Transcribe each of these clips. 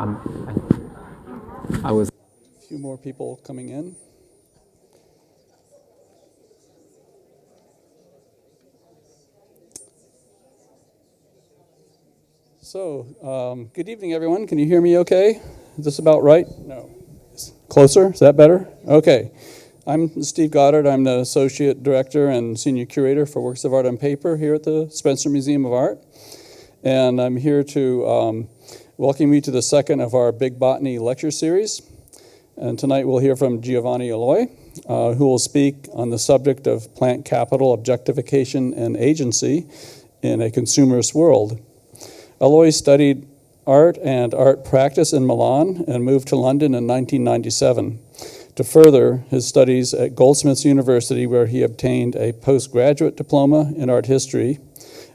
I was. A few more people coming in. So, good evening, everyone. Can you hear me okay? Is this about right? No. Closer? Is that better? Okay. I'm Steve Goddard. I'm the Associate Director and Senior Curator for Works of Art on Paper here at the Spencer Museum of Art. And I'm here to welcome you to the second of our Big Botany lecture series. And tonight we'll hear from Giovanni Aloi, who will speak on the subject of plant capital, objectification, and agency in a consumerist world. Aloi studied art and art practice in Milan and moved to London in 1997 to further his studies at Goldsmiths University, where he obtained a postgraduate diploma in art history,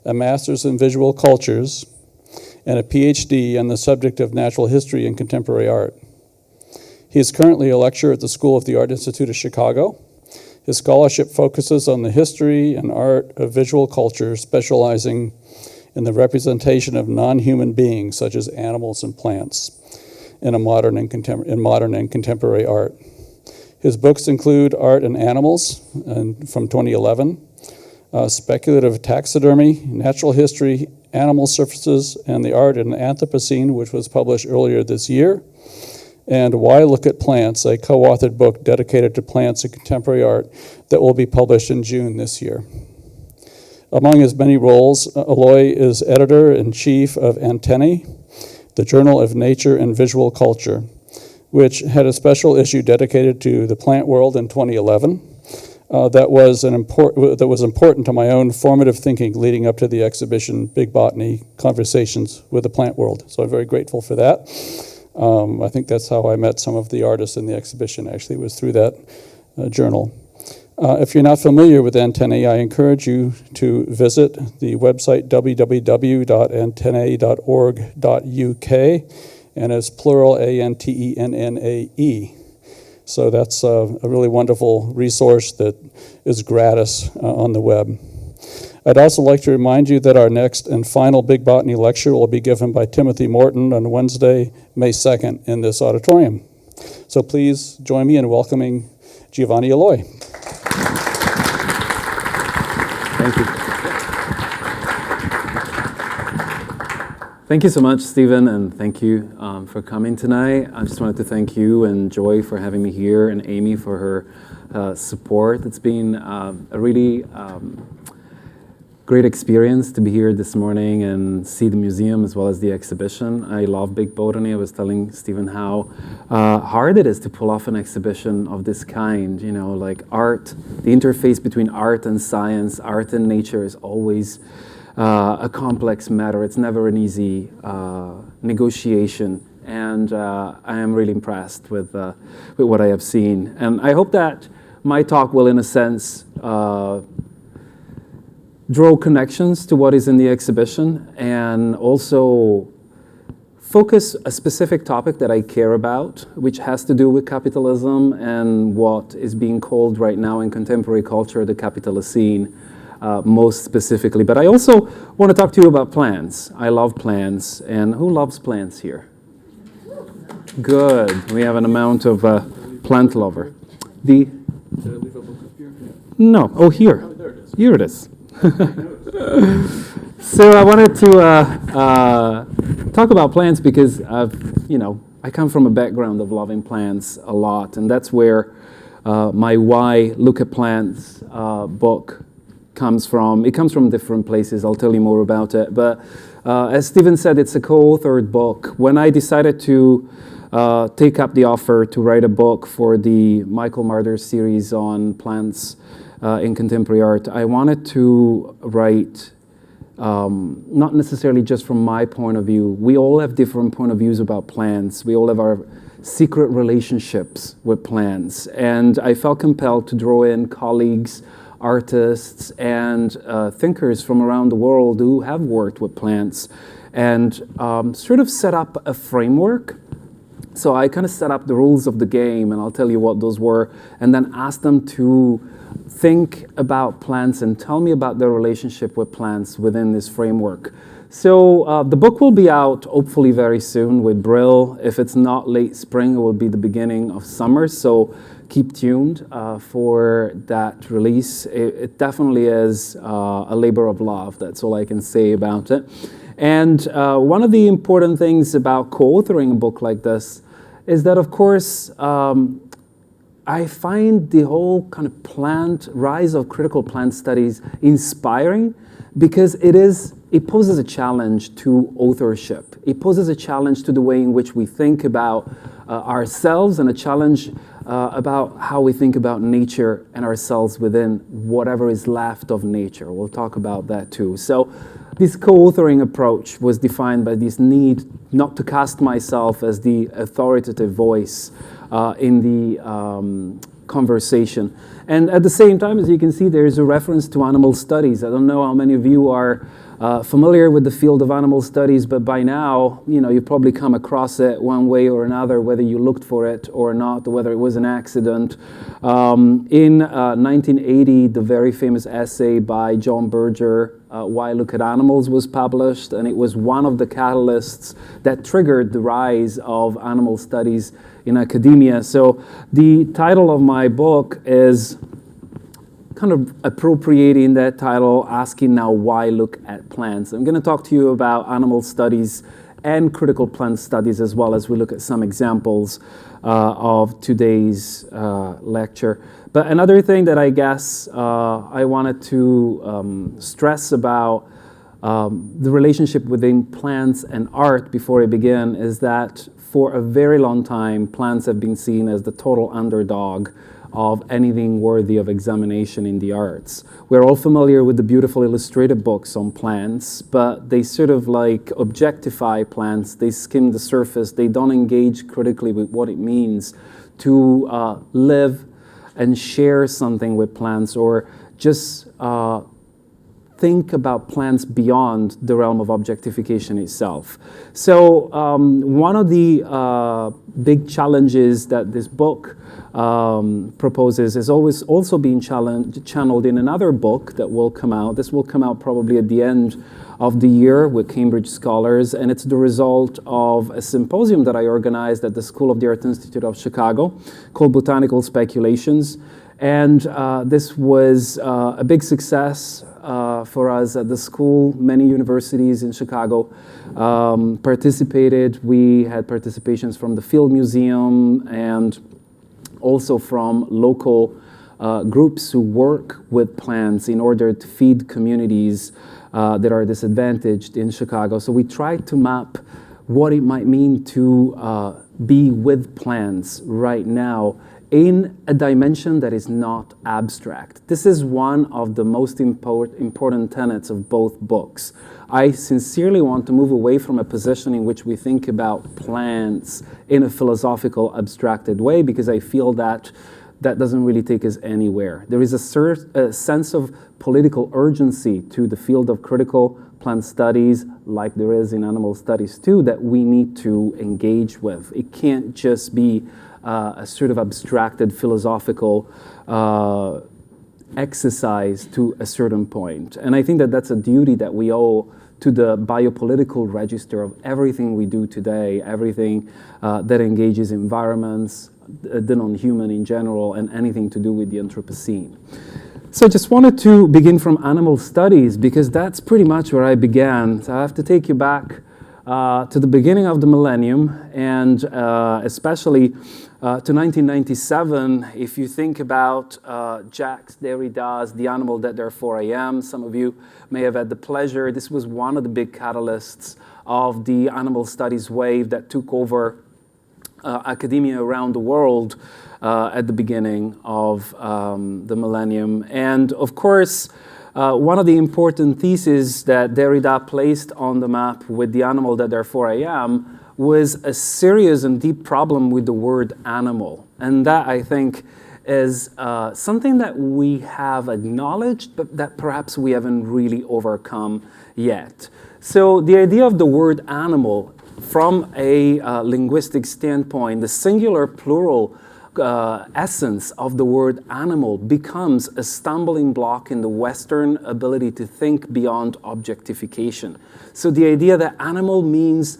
a master's in visual cultures, and a PhD on the subject of natural history and contemporary art. He is currently a lecturer at the School of the Art Institute of Chicago. His scholarship focuses on the history and art of visual culture, specializing in the representation of non-human beings, such as animals and plants, in modern and contemporary art. His books include Art and Animals from 2011, Speculative Taxidermy, Natural History, Animal Surfaces, and the Art in Anthropocene, which was published earlier this year, and Why Look at Plants, a co-authored book dedicated to plants and contemporary art that will be published in June this year. Among his many roles, Aloi is editor-in-chief of Antennae, the Journal of Nature and Visual Culture, which had a special issue dedicated to the plant world in 2011 that was important to my own formative thinking leading up to the exhibition Big Botany Conversations with the Plant World. So I'm very grateful for that. I think that's how I met some of the artists in the exhibition, actually, was through that journal. If you're not familiar with Antennae, I encourage you to visit the website www.antennae.org.uk, and it's plural Antennae. So that's a really wonderful resource that is gratis on the web. I'd also like to remind you that our next and final Big Botany lecture will be given by Timothy Morton on Wednesday, May 2nd in this auditorium. So please join me in welcoming Giovanni Aloi. Thank you. Thank you so much, Stephen, and thank you for coming tonight. I just wanted to thank you and Joy for having me here, and Amy for her support. It's been a really great experience to be here this morning and see the museum as well as the exhibition. I love Big Botany. I was telling Stephen how hard it is to pull off an exhibition of this kind. You know, like art, the interface between art and science, art and nature is always a complex matter. It's never an easy negotiation. And I am really impressed with what I have seen. And I hope that my talk will, in a sense, draw connections to what is in the exhibition and also focus a specific topic that I care about, which has to do with capitalism and what is being called right now in contemporary culture the Capitalocene, most specifically. But I also want to talk to you about plants. I love plants. And who loves plants here? Good. We have an amount of plant lover. Did I leave a book up here? No. Oh, here. Oh, there it is. Here it is. So I wanted to talk about plants because I come from a background of loving plants a lot, and that's where my Why Look at Plants book comes from. It comes from different places. I'll tell you more about it. But as Stephen said, it's a co-authored book. When I decided to take up the offer to write a book for the Michael Marder series on plants in contemporary art, I wanted to write not necessarily just from my point of view. We all have different point of views about plants. We all have our secret relationships with plants. And I felt compelled to draw in colleagues, artists, and thinkers from around the world who have worked with plants and sort of set up a framework So I kind of set up the rules of the game, and I'll tell you what those were, and then asked them to think about plants and tell me about their relationship with plants within this framework. So the book will be out hopefully very soon with Brill. If it's not late spring, it will be the beginning of summer. So keep tuned for that release. It definitely is a labor of love. That's all I can say about it. And one of the important things about co-authoring a book like this is that, of course, I find the whole kind of rise of critical plant studies inspiring, because it poses a challenge to authorship. It poses a challenge to the way in which we think about ourselves, and a challenge about how we think about nature and ourselves within whatever is left of nature. We'll talk about that too. So this co-authoring approach was defined by this need not to cast myself as the authoritative voice in the conversation. And at the same time, as you can see, there's a reference to animal studies. I don't know how many of you are familiar with the field of animal studies, but by now, you've probably come across it one way or another, whether you looked for it or not, or whether it was an accident. In 1980, the very famous essay by John Berger, Why Look at Animals, was published, and it was one of the catalysts that triggered the rise of animal studies in academia. So the title of my book is kind of appropriating that title, asking now why look at plants. I'm going to talk to you about animal studies and critical plant studies, as well as we look at some examples of today's lecture. But another thing that I guess I wanted to stress about the relationship within plants and art before I begin is that for a very long time, plants have been seen as the total underdog of anything worthy of examination in the arts. We're all familiar with the beautiful illustrated books on plants, but they sort of like objectify plants, they skim the surface, they don't engage critically with what it means to live and share something with plants, or just think about plants beyond the realm of objectification itself. So one of the big challenges that this book proposes is always also being channeled in another book that will come out. This will come out probably at the end of the year with Cambridge scholars, and it's the result of a symposium that I organized at the School of the Art Institute of Chicago called Botanical Speculations. And this was a big success for us at the school. Many universities in Chicago participated. We had participations from the Field Museum and also from local groups who work with plants in order to feed communities that are disadvantaged in Chicago. So we tried to map what it might mean to be with plants right now in a dimension that is not abstract. This is one of the most important tenets of both books. I sincerely want to move away from a position in which we think about plants in a philosophical, abstracted way, because I feel that that doesn't really take us anywhere. There is a sense of political urgency to the field of critical plant studies, like there is in animal studies too, that we need to engage with. It can't just be a sort of abstracted philosophical exercise to a certain point. And I think that that's a duty that we owe to the biopolitical register of everything we do today, everything that engages environments, the non-human in general, and anything to do with the Anthropocene. So I just wanted to begin from animal studies, because that's pretty much where I began. So I have to take you back to the beginning of the millennium, and especially to 1997. If you think about Jacques Derrida's The Animal That Therefore I Am, some of you may have had the pleasure. This was one of the big catalysts of the animal studies wave that took over academia around the world at the beginning of the millennium. And of course, one of the important theses that Derrida placed on the map with The Animal That Therefore I Am was a serious and deep problem with the word animal. And that, I think, is something that we have acknowledged, but that perhaps we haven't really overcome yet. So the idea of the word animal from a linguistic standpoint, the singular plural essence of the word animal becomes a stumbling block in the Western ability to think beyond objectification. So the idea that animal means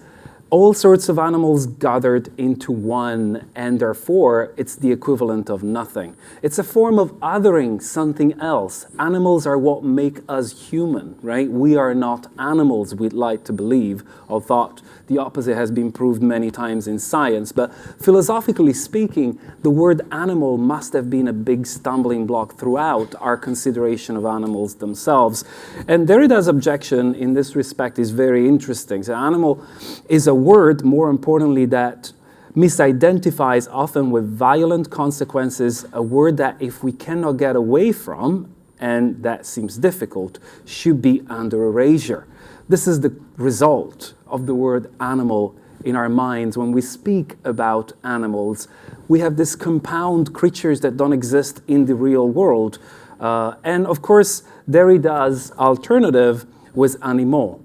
all sorts of animals gathered into one, and therefore it's the equivalent of nothing. It's a form of othering something else. Animals are what make us human, right? We are not animals, we'd like to believe, or thought. The opposite has been proved many times in science. But philosophically speaking, the word animal must have been a big stumbling block throughout our consideration of animals themselves. And Derrida's objection in this respect is very interesting. So animal is a word, more importantly, that misidentifies often with violent consequences, a word that if we cannot get away from, and that seems difficult, should be under erasure. This is the result of the word animal in our minds. When we speak about animals, we have these compound creatures that don't exist in the real world. And of course, Derrida's alternative was animaux.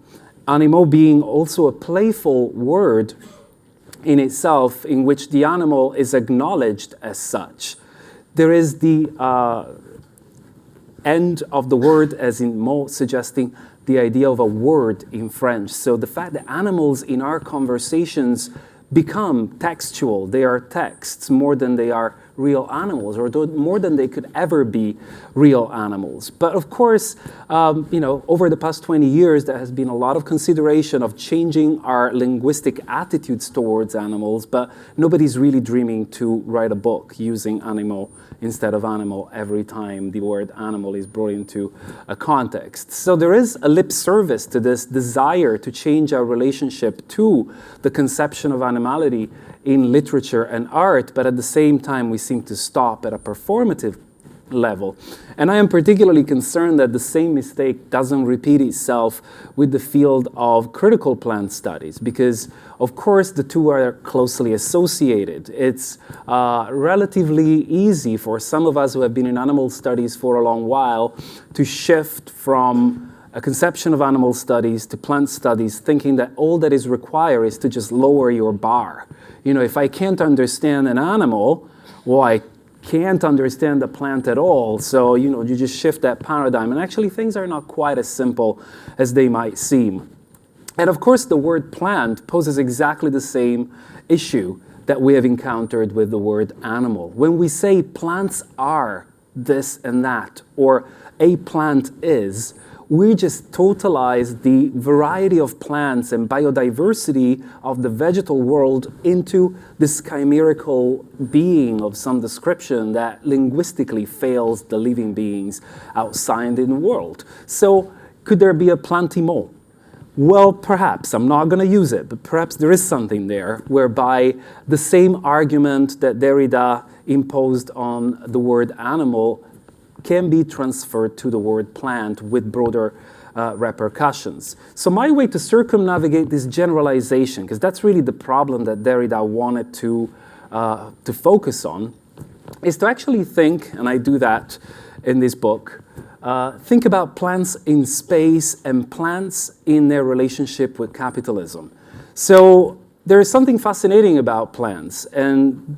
Animaux being also a playful word in itself, in which the animal is acknowledged as such. There is the end of the word, as in mot, suggesting the idea of a word in French. So the fact that animals in our conversations become textual, they are texts more than they are real animals, or more than they could ever be real animals. But of course, over the past 20 years, there has been a lot of consideration of changing our linguistic attitudes towards animals, but nobody's really dreaming to write a book using animal instead of animal every time the word animal is brought into a context. So there is a lip service to this desire to change our relationship to the conception of animality in literature and art, but at the same time we seem to stop at a performative level. And I am particularly concerned that the same mistake doesn't repeat itself with the field of critical plant studies, because of course the two are closely associated. It's relatively easy for some of us who have been in animal studies for a long while to shift from a conception of animal studies to plant studies, thinking that all that is required is to just lower your bar. You know, if I can't understand an animal, well, I can't understand the plant at all. So, you just shift that paradigm. And actually, things are not quite as simple as they might seem. And of course, the word plant poses exactly the same issue that we have encountered with the word animal. When we say plants are this and that, or a plant is, we just totalize the variety of plants and biodiversity of the vegetal world into this chimerical being of some description that linguistically fails the living beings outside in the world. So could there be a plantimo? Well, perhaps. I'm not going to use it, but perhaps there is something there whereby the same argument that Derrida imposed on the word animal can be transferred to the word plant with broader repercussions. So my way to circumnavigate this generalization, because that's really the problem that Derrida wanted to focus on, is to actually think, and I do that in this book, think about plants in space and plants in their relationship with capitalism. So there is something fascinating about plants, and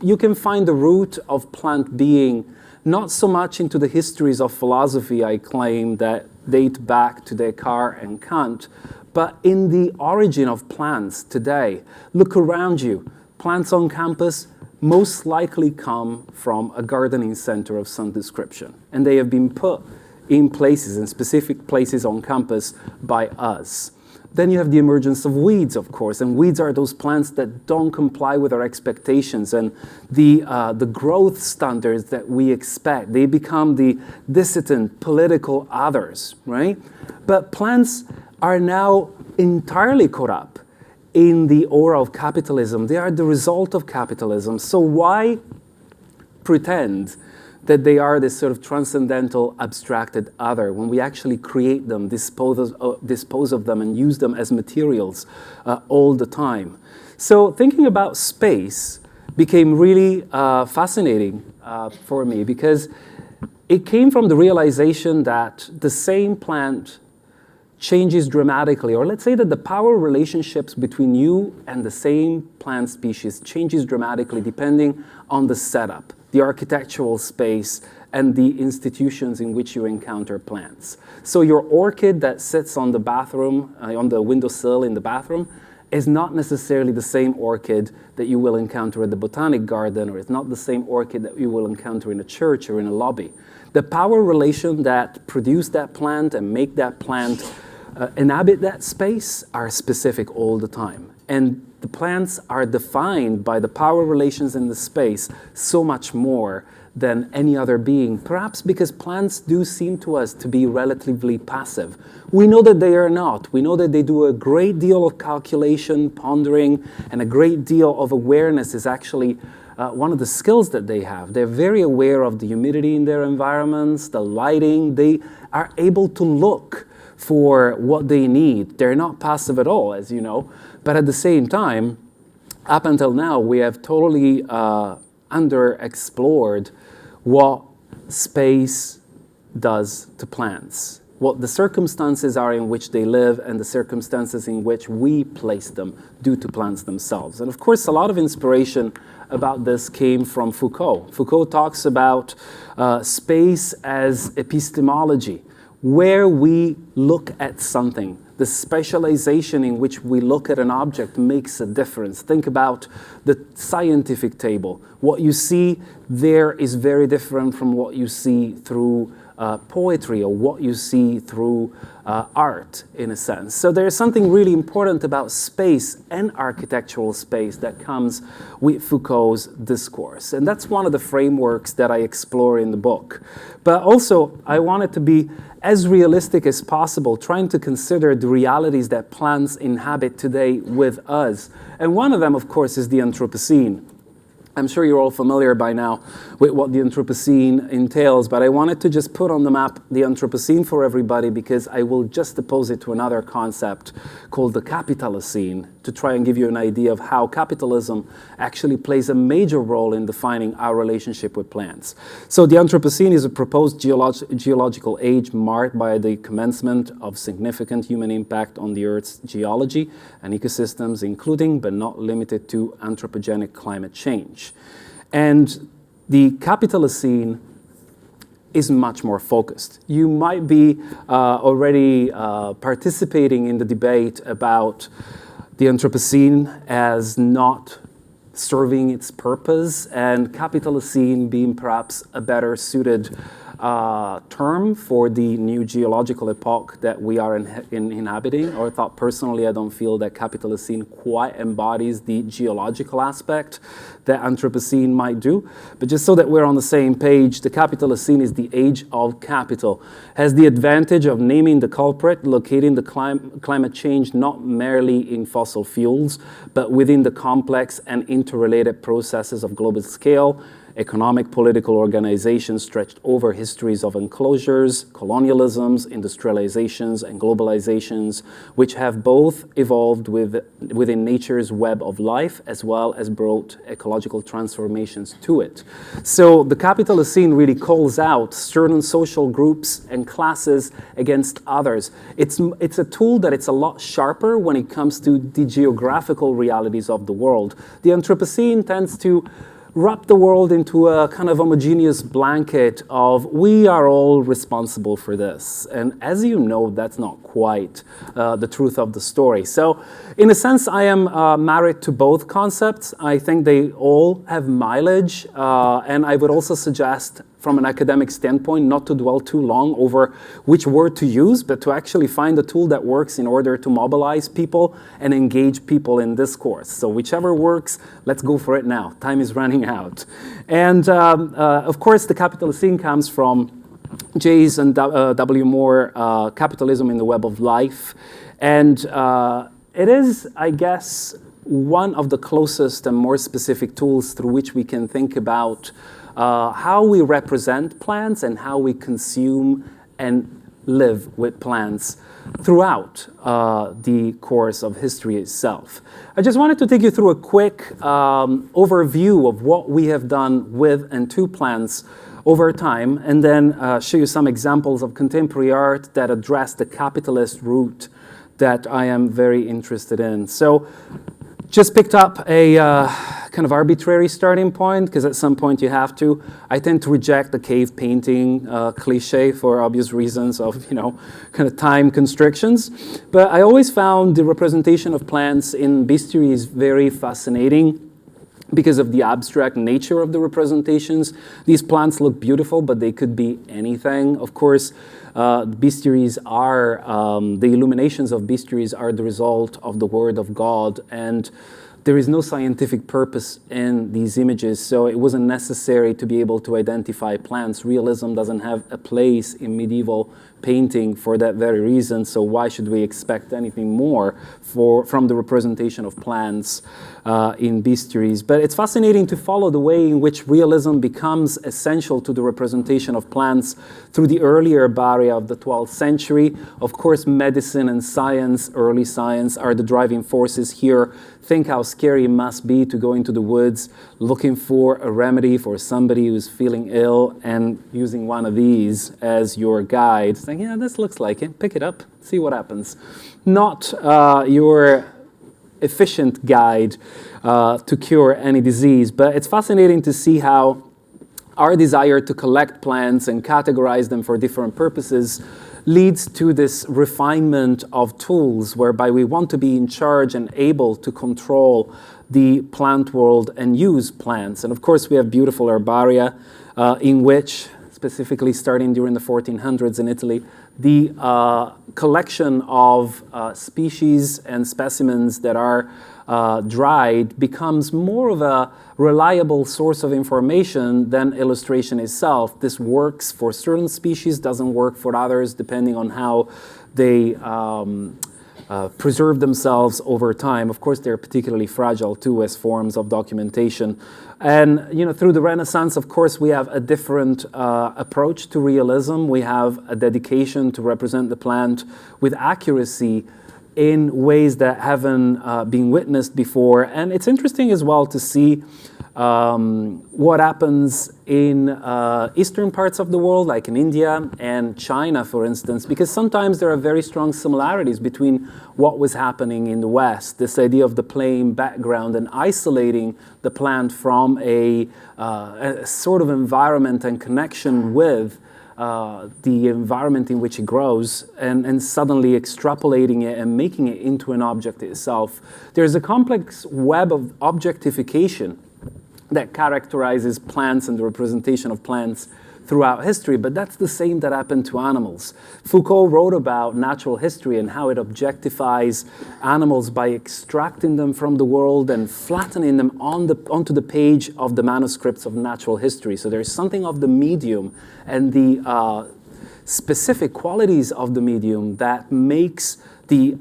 you can find the root of plant being not so much into the histories of philosophy, I claim, that date back to Descartes and Kant, but in the origin of plants today. Look around you. Plants on campus most likely come from a gardening center of some description, and they have been put in places, in specific places on campus by us. Then you have the emergence of weeds, of course, and weeds are those plants that don't comply with our expectations and the growth standards that we expect. They become the dissident political others, right? But plants are now entirely caught up in the aura of capitalism. They are the result of capitalism. So why pretend that they are this sort of transcendental, abstracted other when we actually create them, dispose of them, and use them as materials all the time? So thinking about space became really fascinating for me, because it came from the realization that the same plant changes dramatically, or let's say that the power relationships between you and the same plant species changes dramatically depending on the setup, the architectural space, and the institutions in which you encounter plants. So your orchid that sits on the bathroom, on the windowsill in the bathroom, is not necessarily the same orchid that you will encounter at the botanic garden, or it's not the same orchid that you will encounter in a church or in a lobby. The power relation that produce that plant and make that plant inhabit that space are specific all the time. And the plants are defined by the power relations in the space so much more than any other being, perhaps because plants do seem to us to be relatively passive. We know that they are not. We know that they do a great deal of calculation, pondering, and a great deal of awareness is actually one of the skills that they have. They're very aware of the humidity in their environments, the lighting. They are able to look for what they need. They're not passive at all, as you know. But at the same time, up until now, we have totally underexplored what space does to plants, what the circumstances are in which they live and the circumstances in which we place them due to plants themselves. And of course, a lot of inspiration about this came from Foucault. Foucault talks about space as epistemology, where we look at something. The specialization in which we look at an object makes a difference. Think about the scientific table. What you see there is very different from what you see through poetry or what you see through art, in a sense. So there's something really important about space and architectural space that comes with Foucault's discourse. And that's one of the frameworks that I explore in the book. But also, I wanted to be as realistic as possible, trying to consider the realities that plants inhabit today with us. And one of them, of course, is the Anthropocene. I'm sure you're all familiar by now with what the Anthropocene entails, but I wanted to just put on the map the Anthropocene for everybody because I will just oppose it to another concept called the Capitalocene to try and give you an idea of how capitalism actually plays a major role in defining our relationship with plants. So the Anthropocene is a proposed geological age marked by the commencement of significant human impact on the Earth's geology and ecosystems, including but not limited to anthropogenic climate change. And the Capitalocene is much more focused. You might be already participating in the debate about the Anthropocene as not serving its purpose and Capitalocene being perhaps a better suited term for the new geological epoch that we are inhabiting. Or I thought personally, I don't feel that Capitalocene quite embodies the geological aspect that Anthropocene might do. But just so that we're on the same page, the Capitalocene is the age of capital, has the advantage of naming the culprit, locating the climate change not merely in fossil fuels, but within the complex and interrelated processes of global scale, economic, political organizations stretched over histories of enclosures, colonialisms, industrializations, and globalizations, which have both evolved within nature's web of life as well as brought ecological transformations to it. So the Capitalocene really calls out certain social groups and classes against others. It's a tool that it's a lot sharper when it comes to the geographical realities of the world. The Anthropocene tends to wrap the world into a kind of homogeneous blanket of we are all responsible for this. And as you know, that's not quite the truth of the story. So in a sense, I am married to both concepts. I think they all have mileage. And I would also suggest from an academic standpoint, not to dwell too long over which word to use, but to actually find a tool that works in order to mobilize people and engage people in discourse. So whichever works, let's go for it now. Time is running out. And of course, the Capitalocene comes from Jay's and W. Moore, Capitalism in the Web of Life. And it is, I guess, one of the closest and more specific tools through which we can think about how we represent plants and how we consume and live with plants throughout the course of history itself. I just wanted to take you through a quick overview of what we have done with and to plants over time, and then show you some examples of contemporary art that address the capitalist route that I am very interested in. So just picked up a kind of arbitrary starting point, because at some point you have to. I tend to reject the cave painting cliche for obvious reasons of, kind of time constrictions. But I always found the representation of plants in bestiaries very fascinating because of the abstract nature of the representations. These plants look beautiful, but they could be anything. Of course, bestiaries are, the illuminations of bestiaries are the result of the Word of God, and there is no scientific purpose in these images, so it wasn't necessary to be able to identify plants. Realism doesn't have a place in medieval painting for that very reason, so why should we expect anything more from the representation of plants in bestiaries? But it's fascinating to follow the way in which realism becomes essential to the representation of plants through the early herbaria of the 12th century. Of course, medicine and science, early science, are the driving forces here. Think how scary it must be to go into the woods looking for a remedy for somebody who's feeling ill and using one of these as your guide. Saying, yeah, this looks like it. Pick it up, see what happens. Not your efficient guide to cure any disease. But it's fascinating to see how our desire to collect plants and categorize them for different purposes leads to this refinement of tools whereby we want to be in charge and able to control the plant world and use plants. And of course, we have beautiful herbaria in which, specifically starting during the 1400s in Italy, the collection of species and specimens that are dried becomes more of a reliable source of information than illustration itself. This works for certain species, doesn't work for others, depending on how they preserve themselves over time. Of course, they're particularly fragile too as forms of documentation. And through the Renaissance, of course, we have a different approach to realism. We have a dedication to represent the plant with accuracy in ways that haven't been witnessed before. And it's interesting as well to see what happens in eastern parts of the world, like in India and China, for instance, because sometimes there are very strong similarities between what was happening in the West, this idea of the plain background and isolating the plant from a sort of environment and connection with the environment in which it grows, and suddenly extrapolating it and making it into an object itself. There's a complex web of objectification that characterizes plants and the representation of plants throughout history, but that's the same that happened to animals. Foucault wrote about natural history and how it objectifies animals by extracting them from the world and flattening them onto the page of the manuscripts of natural history. So there's something of the medium and the specific qualities of the medium that makes the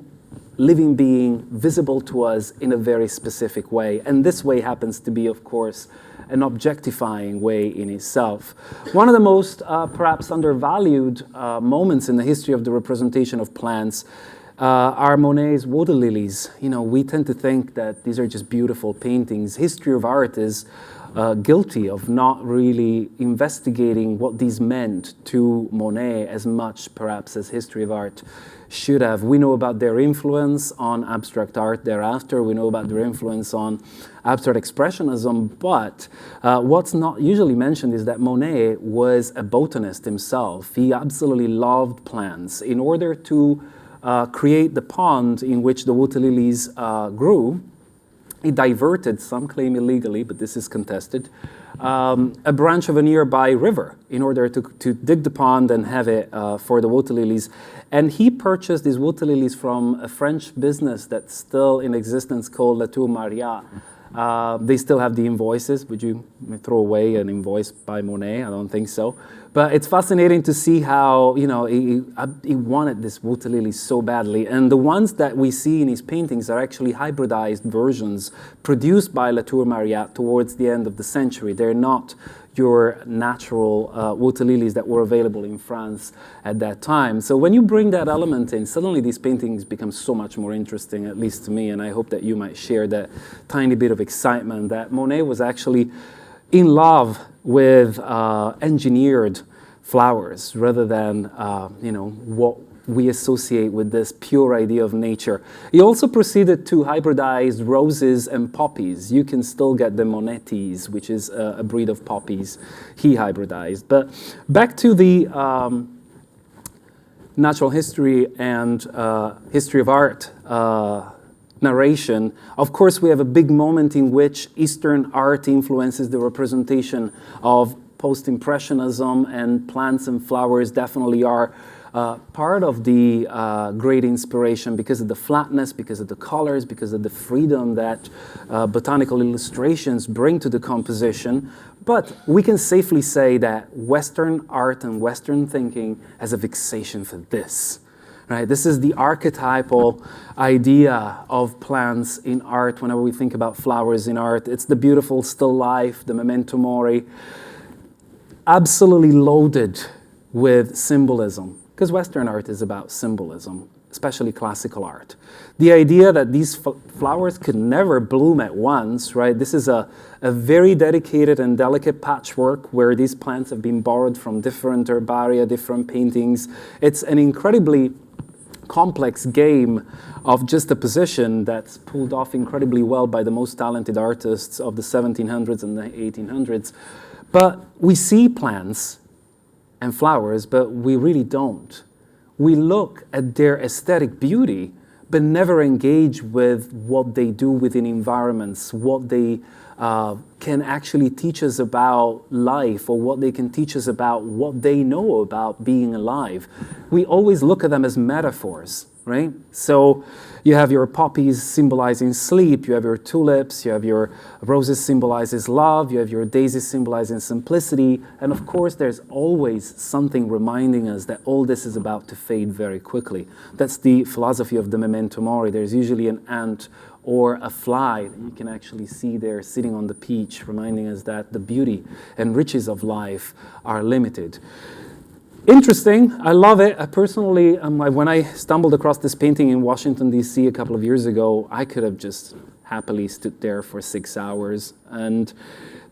living being visible to us in a very specific way. And this way happens to be, of course, an objectifying way in itself. One of the most perhaps undervalued moments in the history of the representation of plants are Monet's water lilies. We tend to think that these are just beautiful paintings. History of art is guilty of not really investigating what these meant to Monet as much, perhaps, as history of art should have. We know about their influence on abstract art thereafter. We know about their influence on abstract expressionism, but what's not usually mentioned is that Monet was a botanist himself. He absolutely loved plants. In order to create the pond in which the water lilies grew, he diverted, some claim illegally, but this is contested, a branch of a nearby river in order to dig the pond and have it for the water lilies. And he purchased these water lilies from a French business that's still in existence called Latour Mariat. They still have the invoices. Would you throw away an invoice by Monet? I don't think so. But it's fascinating to see how, he wanted this water lily so badly. And the ones that we see in his paintings are actually hybridized versions produced by Latour Mariat towards the end of the century. They're not your natural water lilies that were available in France at that time. So when you bring that element in, suddenly these paintings become so much more interesting, at least to me, and I hope that you might share that tiny bit of excitement that Monet was actually in love with engineered flowers rather than what we associate with this pure idea of nature. He also proceeded to hybridize roses and poppies. You can still get the Monetis, which is a breed of poppies he hybridized. But back to the natural history and history of art narration. Of course, we have a big moment in which Eastern art influences the representation of post-impressionism, and plants and flowers definitely are part of the great inspiration because of the flatness, because of the colors, because of the freedom that botanical illustrations bring to the composition. But we can safely say that Western art and Western thinking has a fixation for this. Right? This is the archetypal idea of plants in art. Whenever we think about flowers in art, it's the beautiful still life, the memento mori, absolutely loaded with symbolism, because Western art is about symbolism, especially classical art. The idea that these flowers could never bloom at once, right? This is a very dedicated and delicate patchwork where these plants have been borrowed from different herbaria, different paintings. It's an incredibly complex game of juxtaposition that's pulled off incredibly well by the most talented artists of the 1700s and the 1800s. But we see plants and flowers, but we really don't. We look at their aesthetic beauty, but never engage with what they do within environments, what they can actually teach us about life, or what they can teach us about what they know about being alive. We always look at them as metaphors, right? So you have your poppies symbolizing sleep, you have your tulips, you have your roses symbolizes love, you have your daisies symbolizing simplicity, and of course there's always something reminding us that all this is about to fade very quickly. That's the philosophy of the memento mori. There's usually an ant or a fly that you can actually see there sitting on the peach, reminding us that the beauty and riches of life are limited. Interesting, I love it. I personally, when I stumbled across this painting in Washington, D.C. a couple of years ago, I could have just happily stood there for 6 hours. And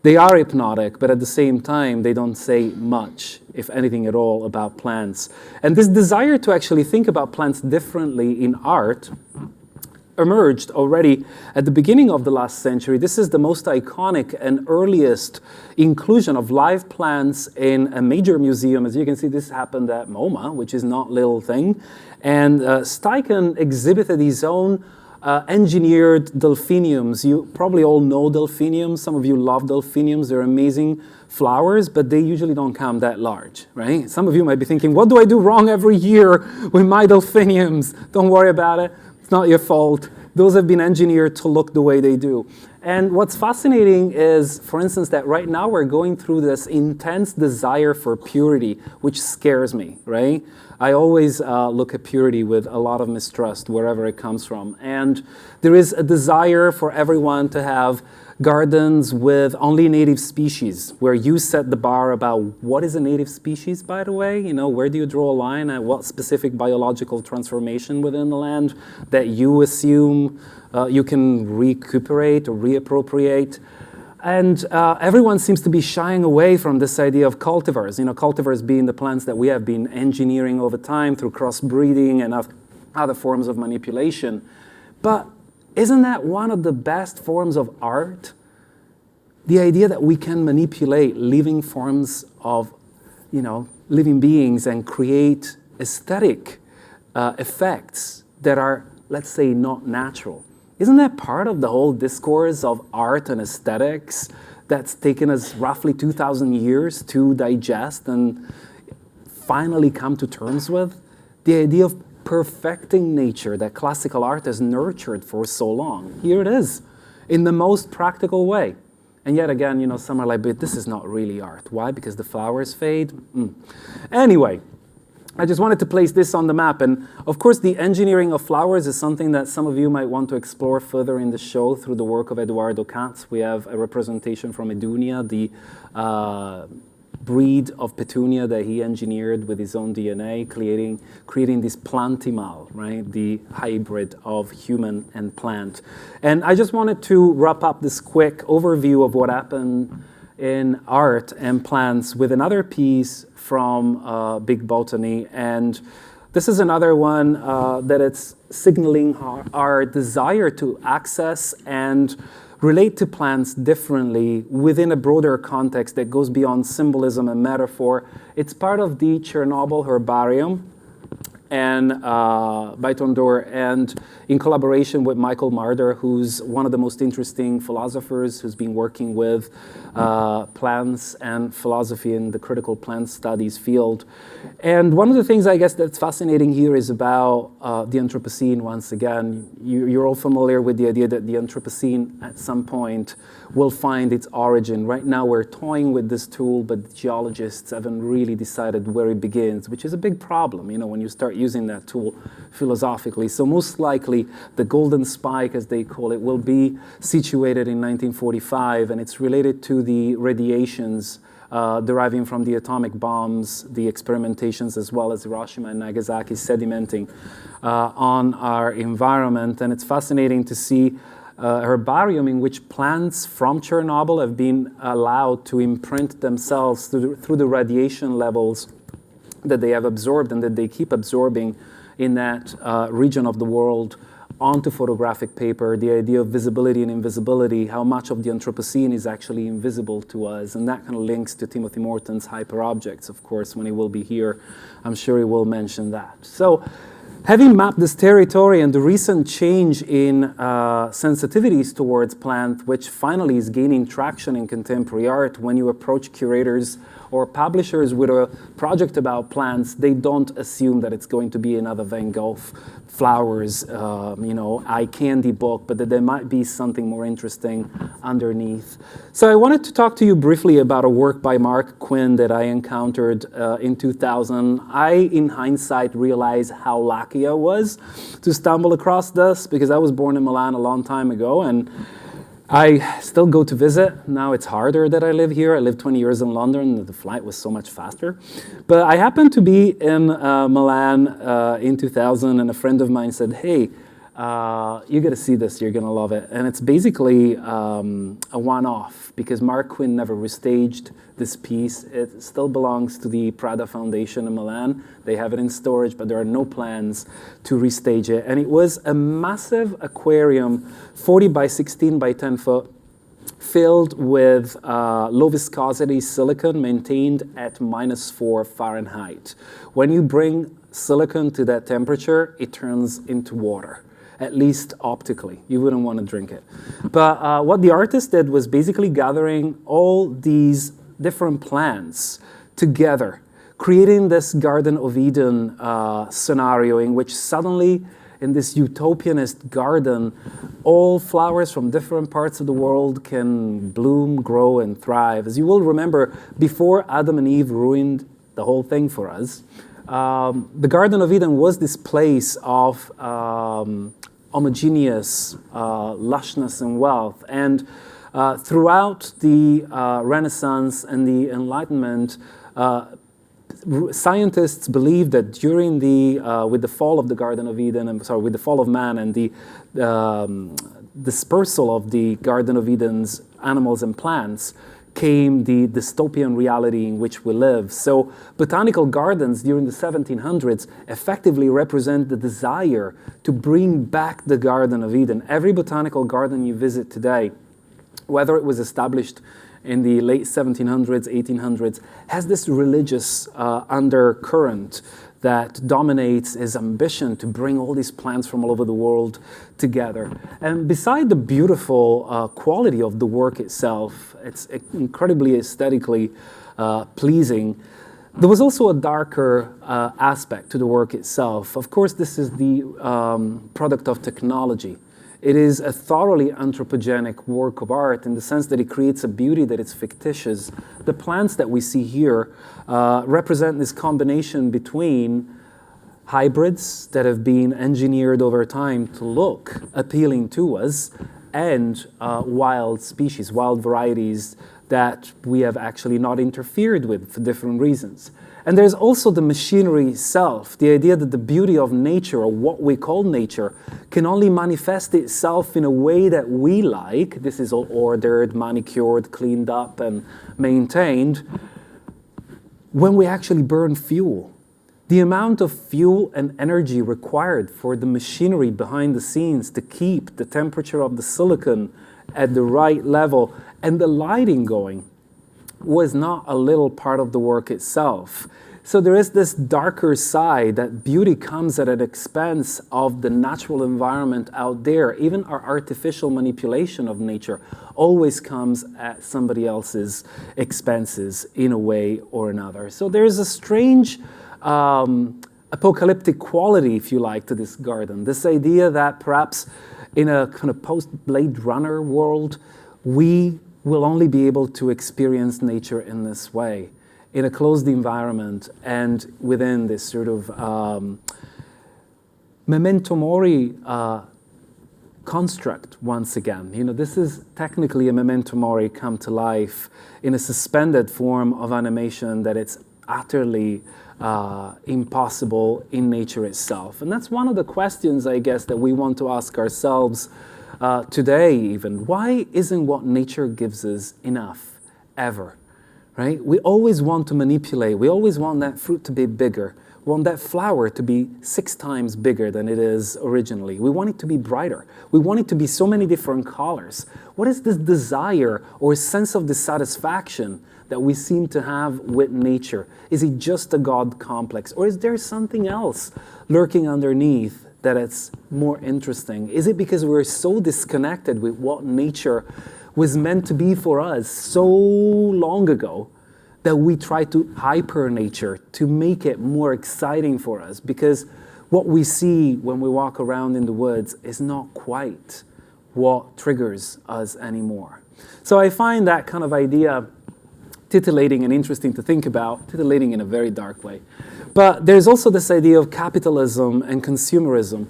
they are hypnotic, but at the same time, they don't say much, if anything at all, about plants. And this desire to actually think about plants differently in art emerged already at the beginning of the last century. This is the most iconic and earliest inclusion of live plants in a major museum. As you can see, this happened at MoMA, which is not a little thing. And Steichen exhibited his own engineered delphiniums. You probably all know delphiniums. Some of you love delphiniums. They're amazing flowers, but they usually don't come that large, right? Some of you might be thinking, what do I do wrong every year with my delphiniums? Don't worry about it. It's not your fault. Those have been engineered to look the way they do. And what's fascinating is, for instance, that right now we're going through this intense desire for purity, which scares me, right? I always look at purity with a lot of mistrust wherever it comes from. And there is a desire for everyone to have gardens with only native species, where you set the bar about what is a native species, by the way. You know, where do you draw a line at what specific biological transformation within the land that you assume you can recuperate or reappropriate. And everyone seems to be shying away from this idea of cultivars, you know, cultivars being the plants that we have been engineering over time through crossbreeding and other forms of manipulation. But isn't that one of the best forms of art? The idea that we can manipulate living forms of, you know, living beings and create aesthetic effects that are, let's say, not natural. Isn't that part of the whole discourse of art and aesthetics that's taken us roughly 2,000 years to digest and finally come to terms with? The idea of perfecting nature that classical art has nurtured for so long. Here it is, in the most practical way. And yet again, you know, some are like, but this is not really art. Why? Because the flowers fade? Anyway, I just wanted to place this on the map. And of course, the engineering of flowers is something that some of you might want to explore further in the show through the work of Eduardo Katz. We have a representation from Edunia, the breed of petunia that he engineered with his own DNA, creating this plantimal, right, the hybrid of human and plant. And I just wanted to wrap up this quick overview of what happened in art and plants with another piece from Big Botany. And this is another one that it's signaling our desire to access and relate to plants differently within a broader context that goes beyond symbolism and metaphor. It's part of the Chernobyl Herbarium and by Tondor, and in collaboration with Michael Marder, who's one of the most interesting philosophers who's been working with plants and philosophy in the critical plant studies field. And one of the things I guess that's fascinating here is about the Anthropocene once again. You're all familiar with the idea that the Anthropocene at some point will find its origin. Right now we're toying with this tool, but the geologists haven't really decided where it begins, which is a big problem, you know, when you start using that tool philosophically. So most likely the golden spike, as they call it, will be situated in 1945, and it's related to the radiations deriving from the atomic bombs, the experimentations, as well as Hiroshima and Nagasaki sedimenting on our environment. And it's fascinating to see a herbarium in which plants from Chernobyl have been allowed to imprint themselves through the radiation levels that they have absorbed and that they keep absorbing in that region of the world onto photographic paper. The idea of visibility and invisibility, how much of the Anthropocene is actually invisible to us, and that kind of links to Timothy Morton's hyperobjects, of course. When he will be here, I'm sure he will mention that. So having mapped this territory and the recent change in sensitivities towards plant, which finally is gaining traction in contemporary art, when you approach curators or publishers with a project about plants, they don't assume that it's going to be another Van Gogh flowers, you know, eye candy book, but that there might be something more interesting underneath. So I wanted to talk to you briefly about a work by Mark Quinn that I encountered in 2000. I, in hindsight, realized how lucky I was to stumble across this, because I was born in Milan a long time ago, and I still go to visit. Now it's harder that I live here. I lived 20 years in London. The flight was so much faster. But I happened to be in Milan in 2000, and a friend of mine said, hey, you got to see this. You're going to love it. And it's basically a one-off, because Mark Quinn never restaged this piece. It still belongs to the Prada Foundation in Milan. They have it in storage, but there are no plans to restage it. And it was a massive aquarium, 40 by 16 by 10 foot, filled with low viscosity silicon maintained at -4 Fahrenheit. When you bring silicon to that temperature, it turns into water, at least optically. You wouldn't want to drink it. But what the artist did was basically gathering all these different plants together, creating this Garden of Eden scenario in which suddenly, in this utopianist garden, all flowers from different parts of the world can bloom, grow, and thrive. As you will remember, before Adam and Eve ruined the whole thing for us, the Garden of Eden was this place of homogeneous lushness and wealth. And throughout the Renaissance and the Enlightenment, scientists believe that during with the fall of the Garden of Eden, with the fall of man and the dispersal of the Garden of Eden's animals and plants, came the dystopian reality in which we live. So botanical gardens during the 1700s effectively represent the desire to bring back the Garden of Eden. Every botanical garden you visit today, whether it was established in the late 1700s, 1800s, has this religious undercurrent that dominates his ambition to bring all these plants from all over the world together. And beside the beautiful quality of the work itself, it's incredibly aesthetically pleasing, there was also a darker aspect to the work itself. Of course, this is the product of technology. It is a thoroughly anthropogenic work of art in the sense that it creates a beauty that is fictitious. The plants that we see here represent this combination between hybrids that have been engineered over time to look appealing to us and wild species, wild varieties that we have actually not interfered with for different reasons. And there's also the machinery itself, the idea that the beauty of nature, or what we call nature, can only manifest itself in a way that we like. This is all ordered, manicured, cleaned up, and maintained when we actually burn fuel. The amount of fuel and energy required for the machinery behind the scenes to keep the temperature of the silicon at the right level and the lighting going was not a little part of the work itself. So there is this darker side that beauty comes at an expense of the natural environment out there. Even our artificial manipulation of nature always comes at somebody else's expenses in a way or another. So there's a strange apocalyptic quality, if you like, to this garden. This idea that perhaps in a kind of post-Blade Runner world, we will only be able to experience nature in this way, in a closed environment and within this sort of memento mori construct once again. You know, this is technically a memento mori come to life in a suspended form of animation that it's utterly impossible in nature itself. And that's one of the questions, I guess, that we want to ask ourselves today even. Why isn't what nature gives us enough, ever? Right? We always want to manipulate. We always want that fruit to be bigger. We want that flower to be 6 times bigger than it is originally. We want it to be brighter. We want it to be so many different colors. What is this desire or sense of dissatisfaction that we seem to have with nature? Is it just a God complex? Or is there something else lurking underneath that it's more interesting? Is it because we're so disconnected with what nature was meant to be for us so long ago that we try to hyper nature to make it more exciting for us? Because what we see when we walk around in the woods is not quite what triggers us anymore. So I find that kind of idea titillating and interesting to think about, titillating in a very dark way. But there's also this idea of capitalism and consumerism.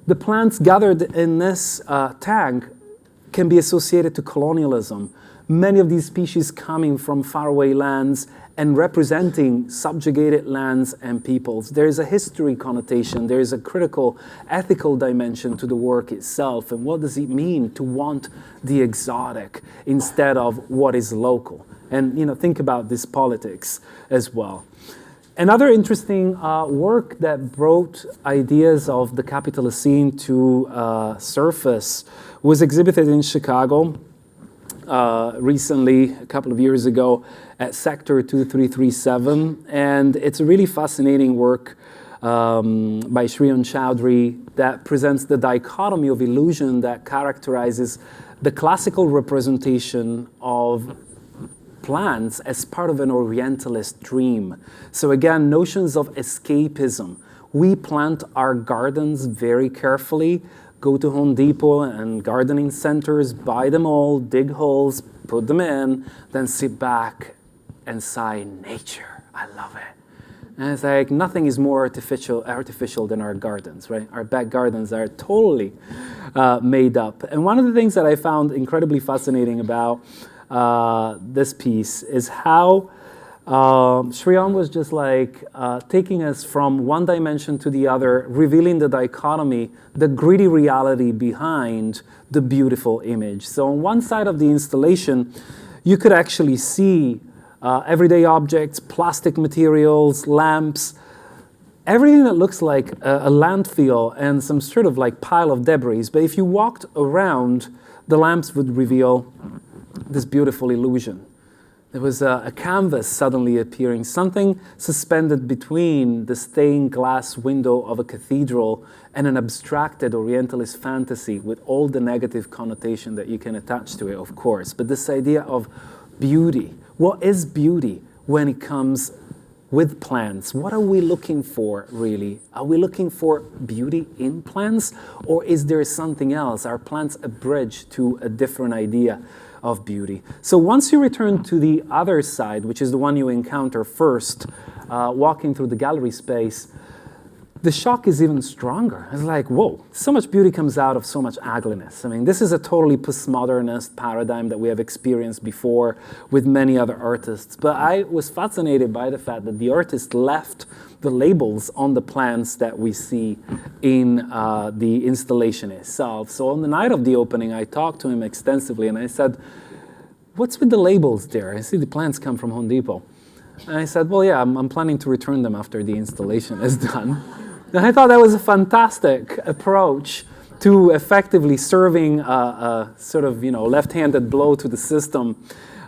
The plants gathered in this tank can be associated to colonialism. Many of these species coming from faraway lands and representing subjugated lands and peoples. There is a history connotation, there is a critical ethical dimension to the work itself, and what does it mean to want the exotic instead of what is local? And you know, think about this politics as well. Another interesting work that brought ideas of the Capitalocene to surface was exhibited in Chicago recently, a couple of years ago, at Sector 2337. And it's a really fascinating work by Shriyan Chowdhury that presents the dichotomy of illusion that characterizes the classical representation of plants as part of an Orientalist dream. So again, notions of escapism. We plant our gardens very carefully, go to Home Depot and gardening centers, buy them all, dig holes, put them in, then sit back and sigh, nature, I love it. And it's like nothing is more artificial than our gardens, right? Our back gardens are totally made up. And one of the things that I found incredibly fascinating about this piece is how Shriyan was just like taking us from one dimension to the other, revealing the dichotomy, the gritty reality behind the beautiful image. So on one side of the installation, you could actually see everyday objects, plastic materials, lamps, everything that looks like a landfill and some sort of like pile of debris. But if you walked around, the lamps would reveal this beautiful illusion. There was a canvas suddenly appearing, something suspended between the stained glass window of a cathedral and an abstracted Orientalist fantasy with all the negative connotation that you can attach to it, of course. But this idea of beauty. What is beauty when it comes with plants? What are we looking for, really? Are we looking for beauty in plants? Or is there something else? Are plants a bridge to a different idea of beauty? So once you return to the other side, which is the one you encounter first, walking through the gallery space, the shock is even stronger. It's like, whoa, so much beauty comes out of so much ugliness. I mean, this is a totally postmodernist paradigm that we have experienced before with many other artists. But I was fascinated by the fact that the artist left the labels on the plants that we see in the installation itself. So on the night of the opening, I talked to him extensively, and I said, what's with the labels there? I see the plants come from Home Depot. And I said, well, yeah, I'm planning to return them after the installation is done. And I thought that was a fantastic approach to effectively serving a sort of, left-handed blow to the system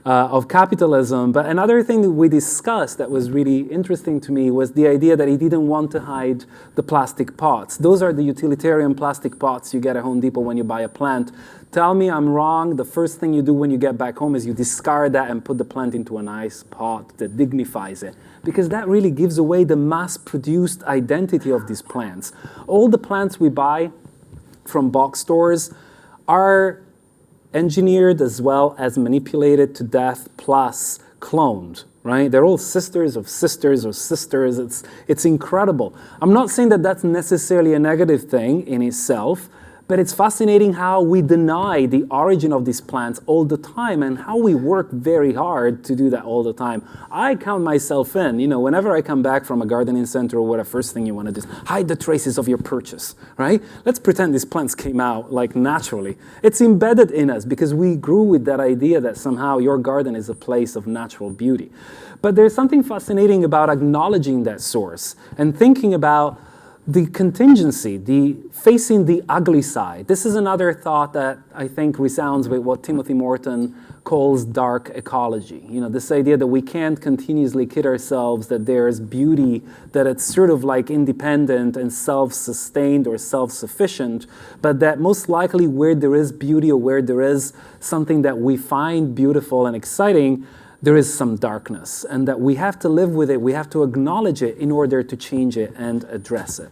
of capitalism. But another thing that we discussed that was really interesting to me was the idea that he didn't want to hide the plastic pots. Those are the utilitarian plastic pots you get at Home Depot when you buy a plant. Tell me I'm wrong. The first thing you do when you get back home is you discard that and put the plant into a nice pot that dignifies it, because that really gives away the mass-produced identity of these plants. All the plants we buy from box stores are engineered as well as manipulated to death plus cloned, right? They're all sisters of sisters of sisters. It's incredible. I'm not saying that that's necessarily a negative thing in itself, but it's fascinating how we deny the origin of these plants all the time and how we work very hard to do that all the time. I count myself in. Whenever I come back from a gardening center or whatever, first thing you want to do is hide the traces of your purchase, right? Let's pretend these plants came out like naturally. It's embedded in us because we grew with that idea that somehow your garden is a place of natural beauty. But there's something fascinating about acknowledging that source and thinking about the contingency, the facing the ugly side. This is another thought that I think resounds with what Timothy Morton calls dark ecology. This idea that we can't continuously kid ourselves that there's beauty, that it's sort of like independent and self-sustained or self-sufficient, but that most likely where there is beauty or where there is something that we find beautiful and exciting, there is some darkness, and that we have to live with it, we have to acknowledge it in order to change it and address it.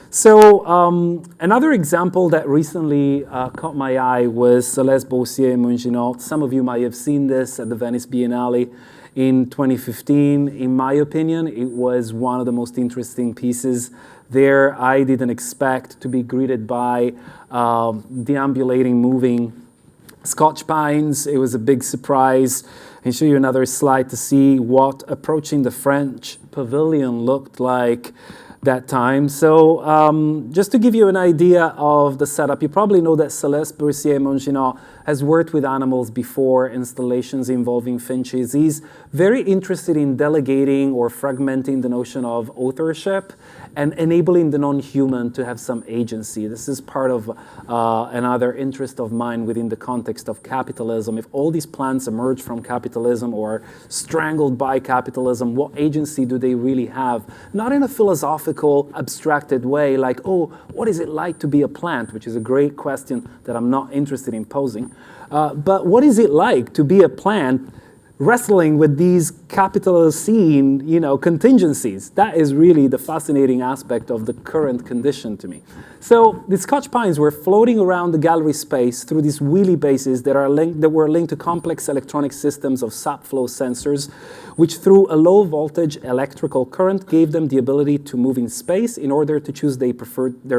So another example that recently caught my eye was Celeste Beaussier-Monginot. Some of you might have seen this at the Venice Biennale in 2015. In my opinion, it was one of the most interesting pieces there. I didn't expect to be greeted by deambulating, moving Scotch pines. It was a big surprise. I can show you another slide to see what approaching the French pavilion looked like that time. So just to give you an idea of the setup, you probably know that Celeste Beaussier-Monginot has worked with animals before, installations involving finches. He's very interested in delegating or fragmenting the notion of authorship and enabling the non-human to have some agency. This is part of another interest of mine within the context of capitalism. If all these plants emerge from capitalism or strangled by capitalism, what agency do they really have? Not in a philosophical, abstracted way, like, oh, what is it like to be a plant? Which is a great question that I'm not interested in posing. But what is it like to be a plant wrestling with these capitalocene, contingencies? That is really the fascinating aspect of the current condition to me. So the Scotch pines were floating around the gallery space through these wheelie bases that were linked to complex electronic systems of sap flow sensors, which through a low voltage electrical current gave them the ability to move in space in order to choose their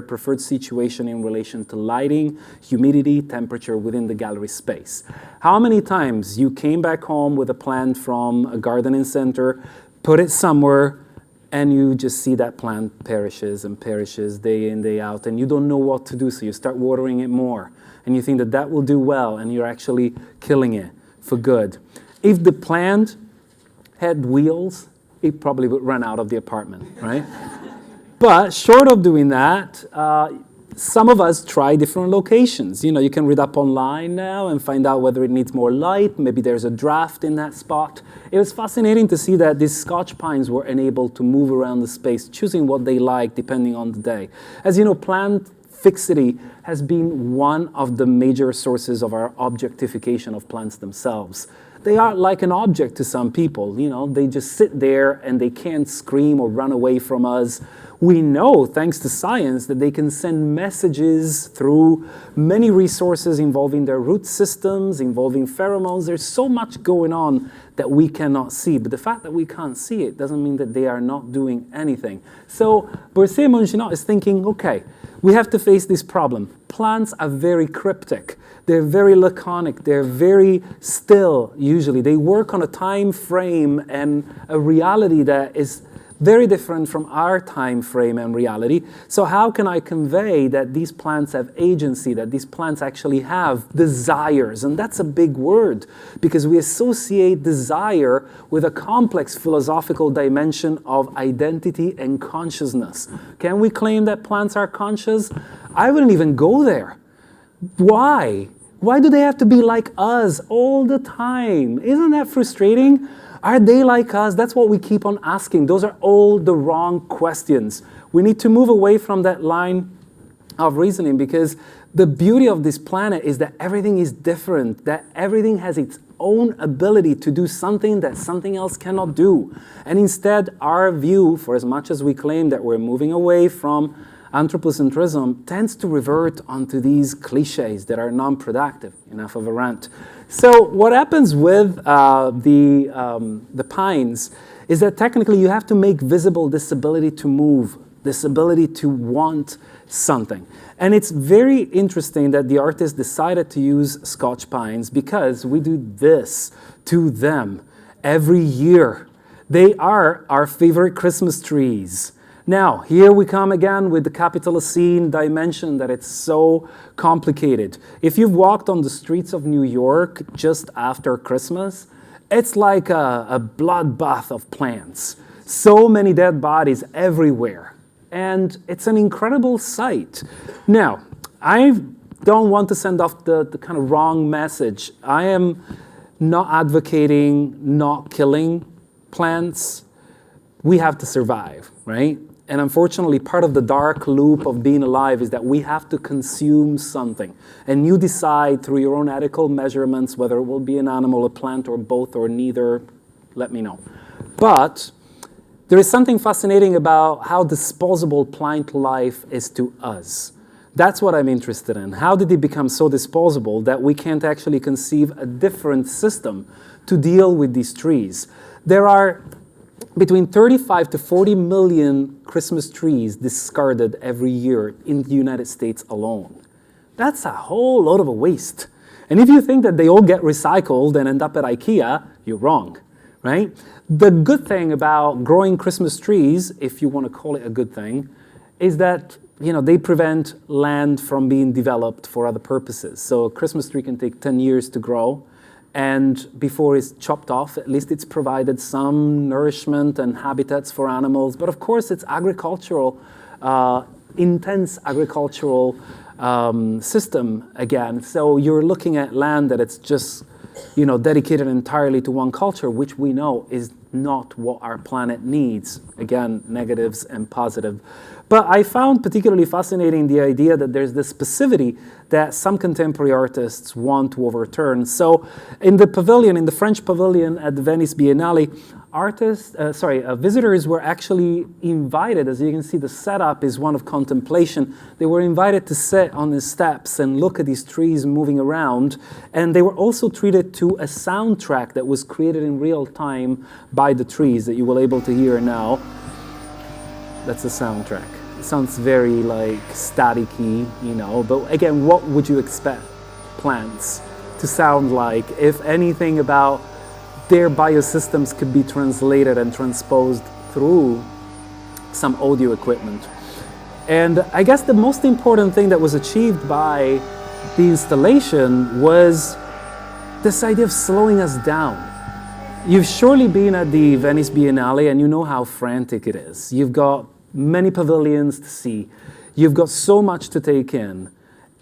preferred situation in relation to lighting, humidity, temperature within the gallery space. How many times you came back home with a plant from a gardening center, put it somewhere, and you just see that plant perishes and perishes day in, day out, and you don't know what to do, so you start watering it more, and you think that that will do well, and you're actually killing it for good. If the plant had wheels, it probably would run out of the apartment, right? But short of doing that, some of us try different locations. You can read up online now and find out whether it needs more light. Maybe there's a draft in that spot. It was fascinating to see that these Scotch pines were enabled to move around the space, choosing what they like depending on the day. As you know, plant fixity has been one of the major sources of our objectification of plants themselves. They are like an object to some people. They just sit there and they can't scream or run away from us. We know, thanks to science, that they can send messages through many resources involving their root systems, involving pheromones. There's so much going on that we cannot see. But the fact that we can't see it doesn't mean that they are not doing anything. So Boursier-Monginot is thinking, okay, we have to face this problem. Plants are very cryptic. They're very laconic. They're very still, usually. They work on a time frame and a reality that is very different from our time frame and reality. So how can I convey that these plants have agency, that these plants actually have desires? And that's a big word, because we associate desire with a complex philosophical dimension of identity and consciousness. Can we claim that plants are conscious? I wouldn't even go there. Why? Why do they have to be like us all the time? Isn't that frustrating? Are they like us? That's what we keep on asking. Those are all the wrong questions. We need to move away from that line of reasoning, because the beauty of this planet is that everything is different, that everything has its own ability to do something that something else cannot do. And instead, our view, for as much as we claim that we're moving away from anthropocentrism, tends to revert onto these cliches that are non-productive. Enough of a rant. So what happens with the pines is that technically you have to make visible this ability to move, this ability to want something. And it's very interesting that the artist decided to use Scotch pines, because we do this to them every year. They are our favorite Christmas trees. Now, here we come again with the Capitalism dimension that it's so complicated. If you've walked on the streets of New York just after Christmas, it's like a bloodbath of plants. So many dead bodies everywhere. And it's an incredible sight. Now, I don't want to send off the kind of wrong message. I am not advocating not killing plants. We have to survive, right? And unfortunately, part of the dark loop of being alive is that we have to consume something. And you decide through your own ethical measurements whether it will be an animal, a plant, or both, or neither. Let me know. But there is something fascinating about how disposable plant life is to us. That's what I'm interested in. How did it become so disposable that we can't actually conceive a different system to deal with these trees? There are between 35 to 40 million Christmas trees discarded every year in the United States alone. That's a whole lot of a waste. And if you think that they all get recycled and end up at IKEA, you're wrong, right? The good thing about growing Christmas trees, if you want to call it a good thing, is that they prevent land from being developed for other purposes. So a Christmas tree can take 10 years to grow. And before it's chopped off, at least it's provided some nourishment and habitats for animals. But of course, it's agricultural, intense agricultural system again. So you're looking at land that it's just, dedicated entirely to one culture, which we know is not what our planet needs. Again, negatives and positive. But I found particularly fascinating the idea that there's this specificity that some contemporary artists want to overturn. So in the French pavilion at the Venice Biennale, visitors were actually invited. As you can see, the setup is one of contemplation. They were invited to sit on the steps and look at these trees moving around. And they were also treated to a soundtrack that was created in real time by the trees that you will be able to hear now. That's the soundtrack. It sounds very staticky, but again, what would you expect plants to sound like if anything about their biosystems could be translated and transposed through some audio equipment? And I guess the most important thing that was achieved by the installation was this idea of slowing us down. You've surely been at the Venice Biennale and you know how frantic it is. You've got many pavilions to see. You've got so much to take in.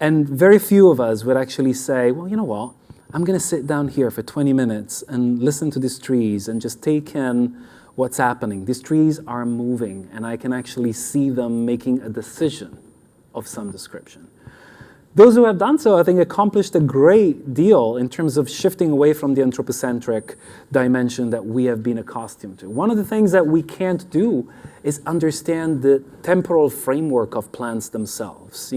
And very few of us would actually say, well, you know what? I'm going to sit down here for 20 minutes and listen to these trees and just take in what's happening. These trees are moving, and I can actually see them making a decision of some description. Those who have done so, I think, accomplished a great deal in terms of shifting away from the anthropocentric dimension that we have been accustomed to. One of the things that we can't do is understand the temporal framework of plants themselves.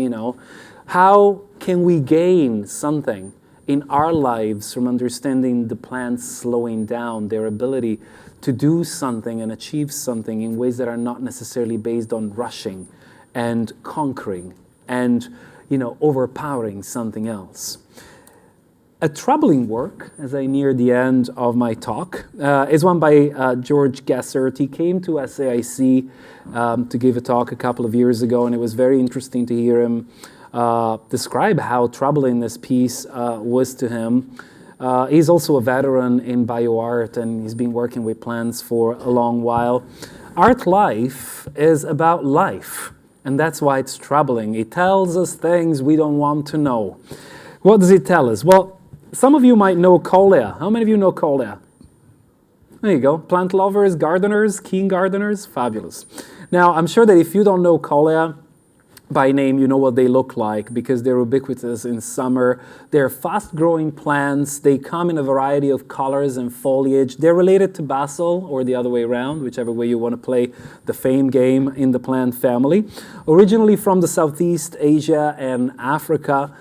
How can we gain something in our lives from understanding the plants slowing down, their ability to do something and achieve something in ways that are not necessarily based on rushing and conquering and overpowering something else. A troubling work, as I near the end of my talk, is one by George Gessert. He came to SAIC to give a talk a couple of years ago, and it was very interesting to hear him describe how troubling this piece was to him. He's also a veteran in bioart, and he's been working with plants for a long while. Art life is about life. And that's why it's troubling. It tells us things we don't want to know. What does it tell us? Well, some of you might know Colea. How many of you know Colea? There you go. Plant lovers, gardeners, keen gardeners. Fabulous. Now, I'm sure that if you don't know Colea by name, you know what they look like because they're ubiquitous in summer. They're fast-growing plants. They come in a variety of colors and foliage. They're related to basil, or the other way around, whichever way you want to play the fame game in the plant family. Originally from the Southeast Asia and Africa,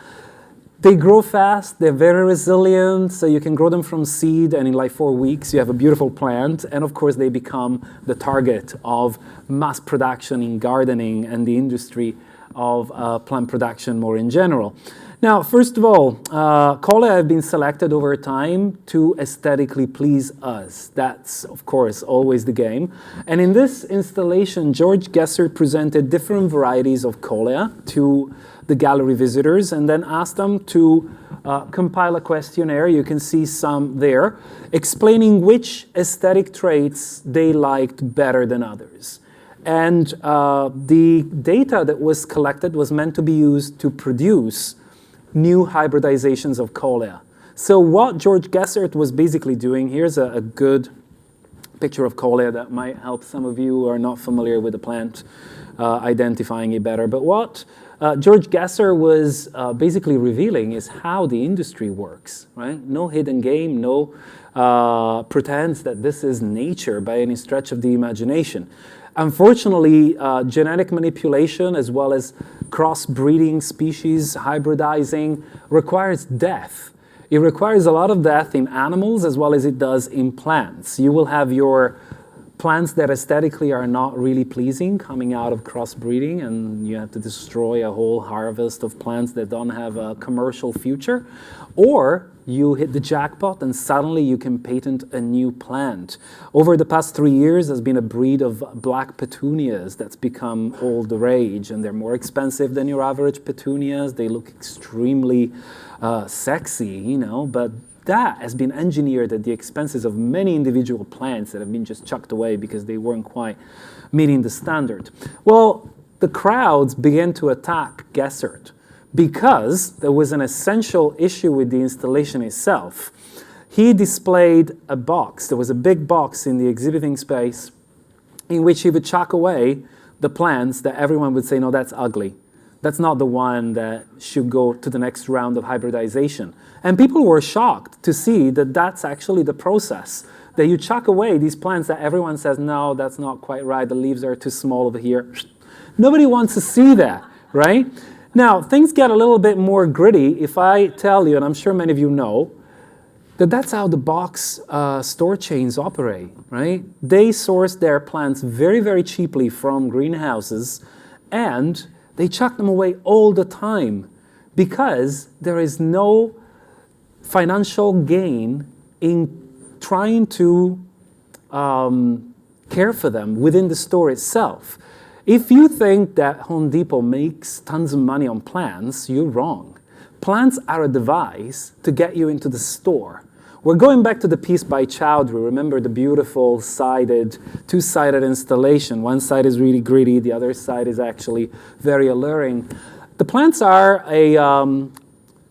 they grow fast, they're very resilient, so you can grow them from seed, and in like 4 weeks you have a beautiful plant. And of course they become the target of mass production in gardening and the industry of plant production more in general. Now, first of all, Colea have been selected over time to aesthetically please us. That's, of course, always the game. And in this installation, George Gessert presented different varieties of Colea to the gallery visitors and then asked them to compile a questionnaire. You can see some there, explaining which aesthetic traits they liked better than others. And the data that was collected was meant to be used to produce new hybridizations of Colea. So what George Gessert was basically doing, here's a good picture of Colea that might help some of you who are not familiar with the plant identifying it better. But what George Gessert was basically revealing is how the industry works, right? No hidden game, no pretense that this is nature by any stretch of the imagination. Unfortunately, genetic manipulation as well as crossbreeding species, hybridizing, requires death. It requires a lot of death in animals as well as it does in plants. You will have your plants that aesthetically are not really pleasing coming out of crossbreeding, and you have to destroy a whole harvest of plants that don't have a commercial future. Or you hit the jackpot and suddenly you can patent a new plant. Over the past 3 years, there's been a breed of black petunias that's become all the rage, and they're more expensive than your average petunias. They look extremely sexy, but that has been engineered at the expenses of many individual plants that have been just chucked away because they weren't quite meeting the standard. Well, the crowds began to attack Gessert because there was an essential issue with the installation itself. He displayed a box. There was a big box in the exhibiting space in which he would chuck away the plants that everyone would say, no, that's ugly. That's not the one that should go to the next round of hybridization. And people were shocked to see that that's actually the process, that you chuck away these plants that everyone says, no, that's not quite right, the leaves are too small over here. Nobody wants to see that, right? Now, things get a little bit more gritty if I tell you, and I'm sure many of you know, that that's how the box store chains operate, right? They source their plants very, very cheaply from greenhouses, and they chuck them away all the time because there is no financial gain in trying to care for them within the store itself. If you think that Home Depot makes tons of money on plants, you're wrong. Plants are a device to get you into the store. We're going back to the piece by Chowdhury. Remember the beautiful two-sided installation. One side is really gritty, the other side is actually very alluring. The plants are a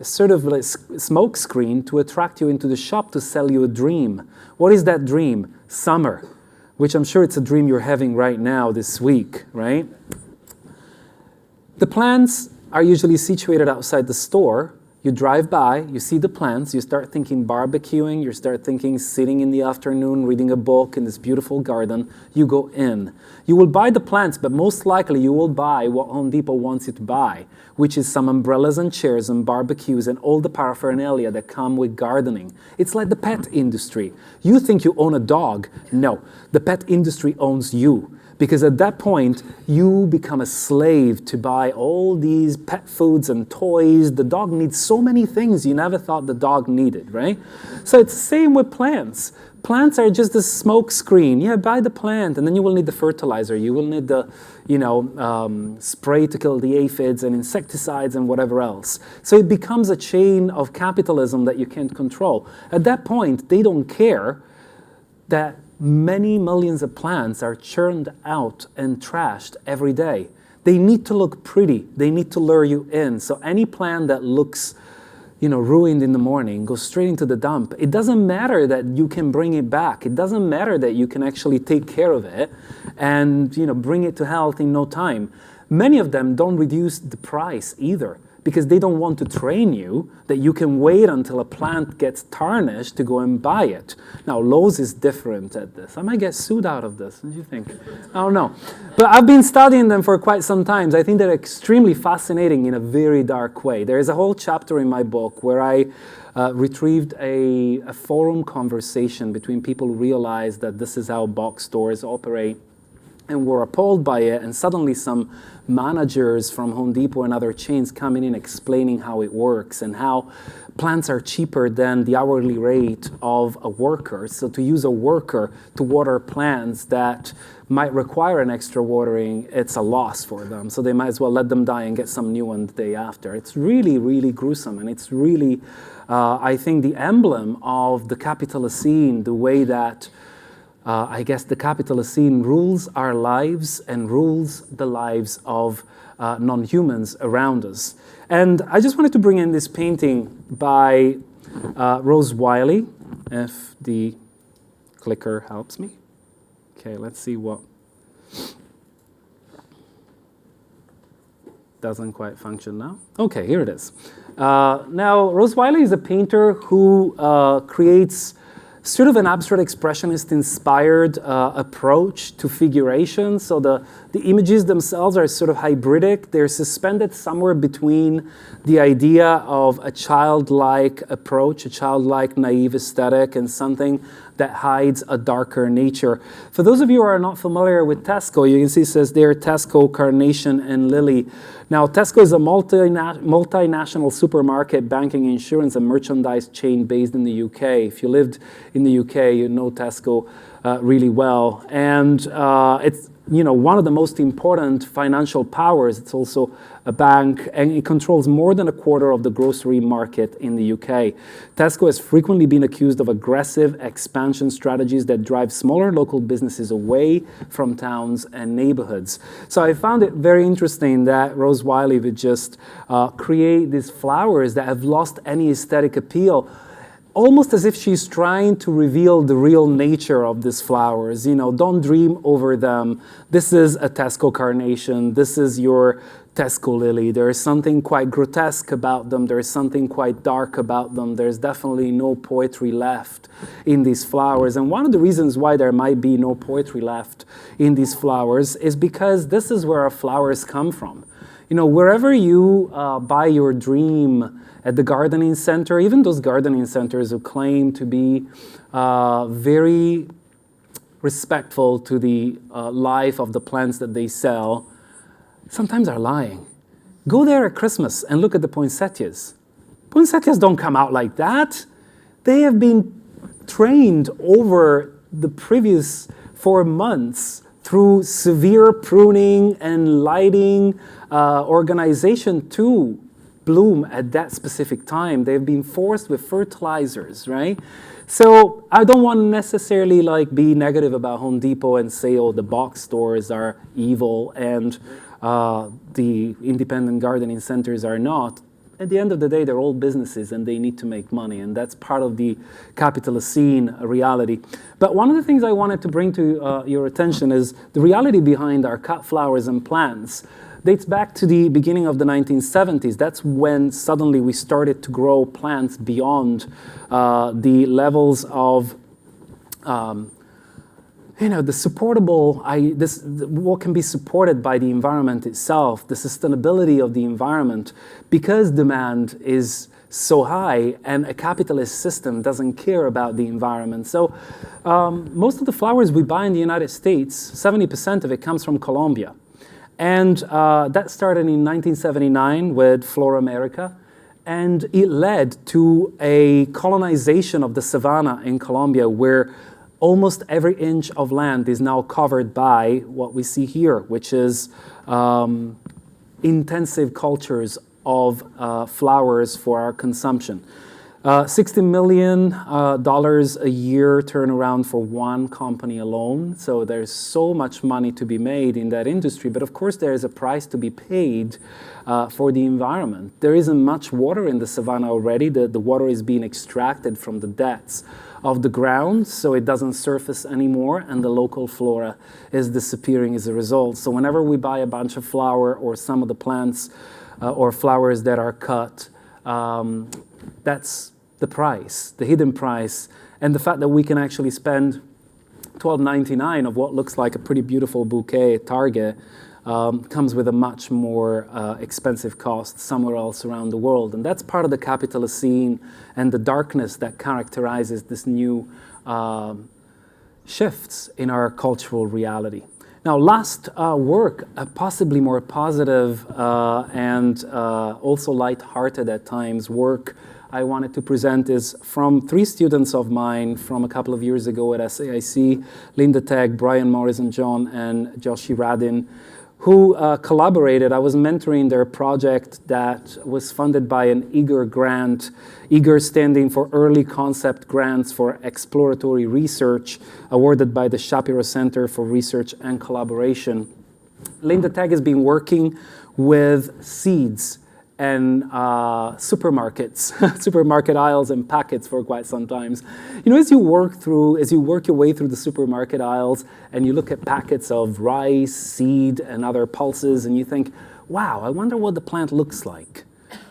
sort of a smoke screen to attract you into the shop to sell you a dream. What is that dream? Summer, which I'm sure it's a dream you're having right now this week, right? The plants are usually situated outside the store. You drive by, you see the plants, you start thinking barbecuing, you start thinking sitting in the afternoon, reading a book in this beautiful garden. You go in. You will buy the plants, but most likely you will buy what Home Depot wants you to buy, which is some umbrellas and chairs and barbecues and all the paraphernalia that come with gardening. It's like the pet industry. You think you own a dog. No, the pet industry owns you. Because at that point, you become a slave to buy all these pet foods and toys. The dog needs so many things you never thought the dog needed, right? So it's the same with plants. Plants are just a smoke screen. Yeah, buy the plant, and then you will need the fertilizer. You will need the, spray to kill the aphids and insecticides and whatever else. So it becomes a chain of capitalism that you can't control. At that point, they don't care that many millions of plants are churned out and trashed every day. They need to look pretty. They need to lure you in. So any plant that looks, ruined in the morning goes straight into the dump. It doesn't matter that you can bring it back. It doesn't matter that you can actually take care of it and, bring it to health in no time. Many of them don't reduce the price either, because they don't want to train you that you can wait until a plant gets tarnished to go and buy it. Now, Lowe's is different at this. I might get sued out of this. What do you think? I don't know. But I've been studying them for quite some time. I think they're extremely fascinating in a very dark way. There is a whole chapter in my book where I retrieved a forum conversation between people who realized that this is how box stores operate and were appalled by it, and suddenly some managers from Home Depot and other chains coming in explaining how it works and how plants are cheaper than the hourly rate of a worker. So to use a worker to water plants that might require an extra watering, it's a loss for them. So they might as well let them die and get some new one the day after. It's really, really gruesome, and it's really, I think, the emblem of the Capitalocene, the way that I guess the Capitalocene rules our lives and rules the lives of non-humans around us. And I just wanted to bring in this painting by Rose Wiley, if the clicker helps me. Okay, let's see what doesn't quite function now. Okay, here it is. Now, Rose Wiley is a painter who creates sort of an abstract expressionist-inspired approach to figuration. So the images themselves are sort of hybridic. They're suspended somewhere between the idea of a childlike approach, a childlike naive aesthetic, and something that hides a darker nature. For those of you who are not familiar with Tesco, you can see it says there Tesco, Carnation, and Lily. Now, Tesco is a multinational supermarket, banking, insurance, and merchandise chain based in the UK. If you lived in the UK, you know Tesco really well. And it's one of the most important financial powers. It's also a bank, and it controls more than a quarter of the grocery market in the UK. Tesco has frequently been accused of aggressive expansion strategies that drive smaller local businesses away from towns and neighborhoods. So I found it very interesting that Rose Wiley would just create these flowers that have lost any aesthetic appeal, almost as if she's trying to reveal the real nature of these flowers. Don't dream over them. This is a Tesco carnation. This is your Tesco lily. There is something quite grotesque about them. There is something quite dark about them. There's definitely no poetry left in these flowers. And one of the reasons why there might be no poetry left in these flowers is because this is where our flowers come from. Wherever you buy your dream at the gardening center, even those gardening centers who claim to be very respectful to the life of the plants that they sell, sometimes are lying. Go there at Christmas and look at the poinsettias. Poinsettias don't come out like that. They have been trained over the previous 4 months through severe pruning and lighting organization to bloom at that specific time. They've been forced with fertilizers, right? So I don't want to necessarily be negative about Home Depot and say, oh, the box stores are evil and the independent gardening centers are not. At the end of the day, they're all businesses and they need to make money, and that's part of the Capitalocene reality. But one of the things I wanted to bring to your attention is the reality behind our cut flowers and plants. dates back to the beginning of the 1970s. That's when suddenly we started to grow plants beyond the levels of the supportable, what can be supported by the environment itself, the sustainability of the environment, because demand is so high and a capitalist system doesn't care about the environment. So most of the flowers we buy in the United States, 70% of it comes from Colombia. And that started in 1979 with Flora America. And it led to a colonization of the savanna in Colombia, where almost every inch of land is now covered by what we see here, which is intensive cultures of flowers for our consumption. $60 million a year turnaround for one company alone. So there's so much money to be made in that industry. But of course, there is a price to be paid for the environment. There isn't much water in the savanna already. The water is being extracted from the depths of the ground, so it doesn't surface anymore, and the local flora is disappearing as a result. So whenever we buy a bunch of flower or some of the plants or flowers that are cut, that's the price, the hidden price, and the fact that we can actually spend $12.99 of what looks like a pretty beautiful bouquet at Target comes with a much more expensive cost somewhere else around the world. And that's part of the Capitalocene and the darkness that characterizes this new shifts in our cultural reality. Now, last work, possibly more positive and also lighthearted at times work I wanted to present is from three students of mine from a couple of years ago at SAIC, Linda Tagg, Brian Morrison-John, and Joshi Radin, who collaborated. I was mentoring their project that was funded by an EAGER grant, EAGER standing for Early Concept Grants for Exploratory Research, awarded by the Shapiro Center for Research and Collaboration. Linda Tagg has been working with seeds and supermarkets, supermarket aisles and packets for quite some time. You know, as you work your way through the supermarket aisles and you look at packets of rice, seed, and other pulses, and you think, wow, I wonder what the plant looks like.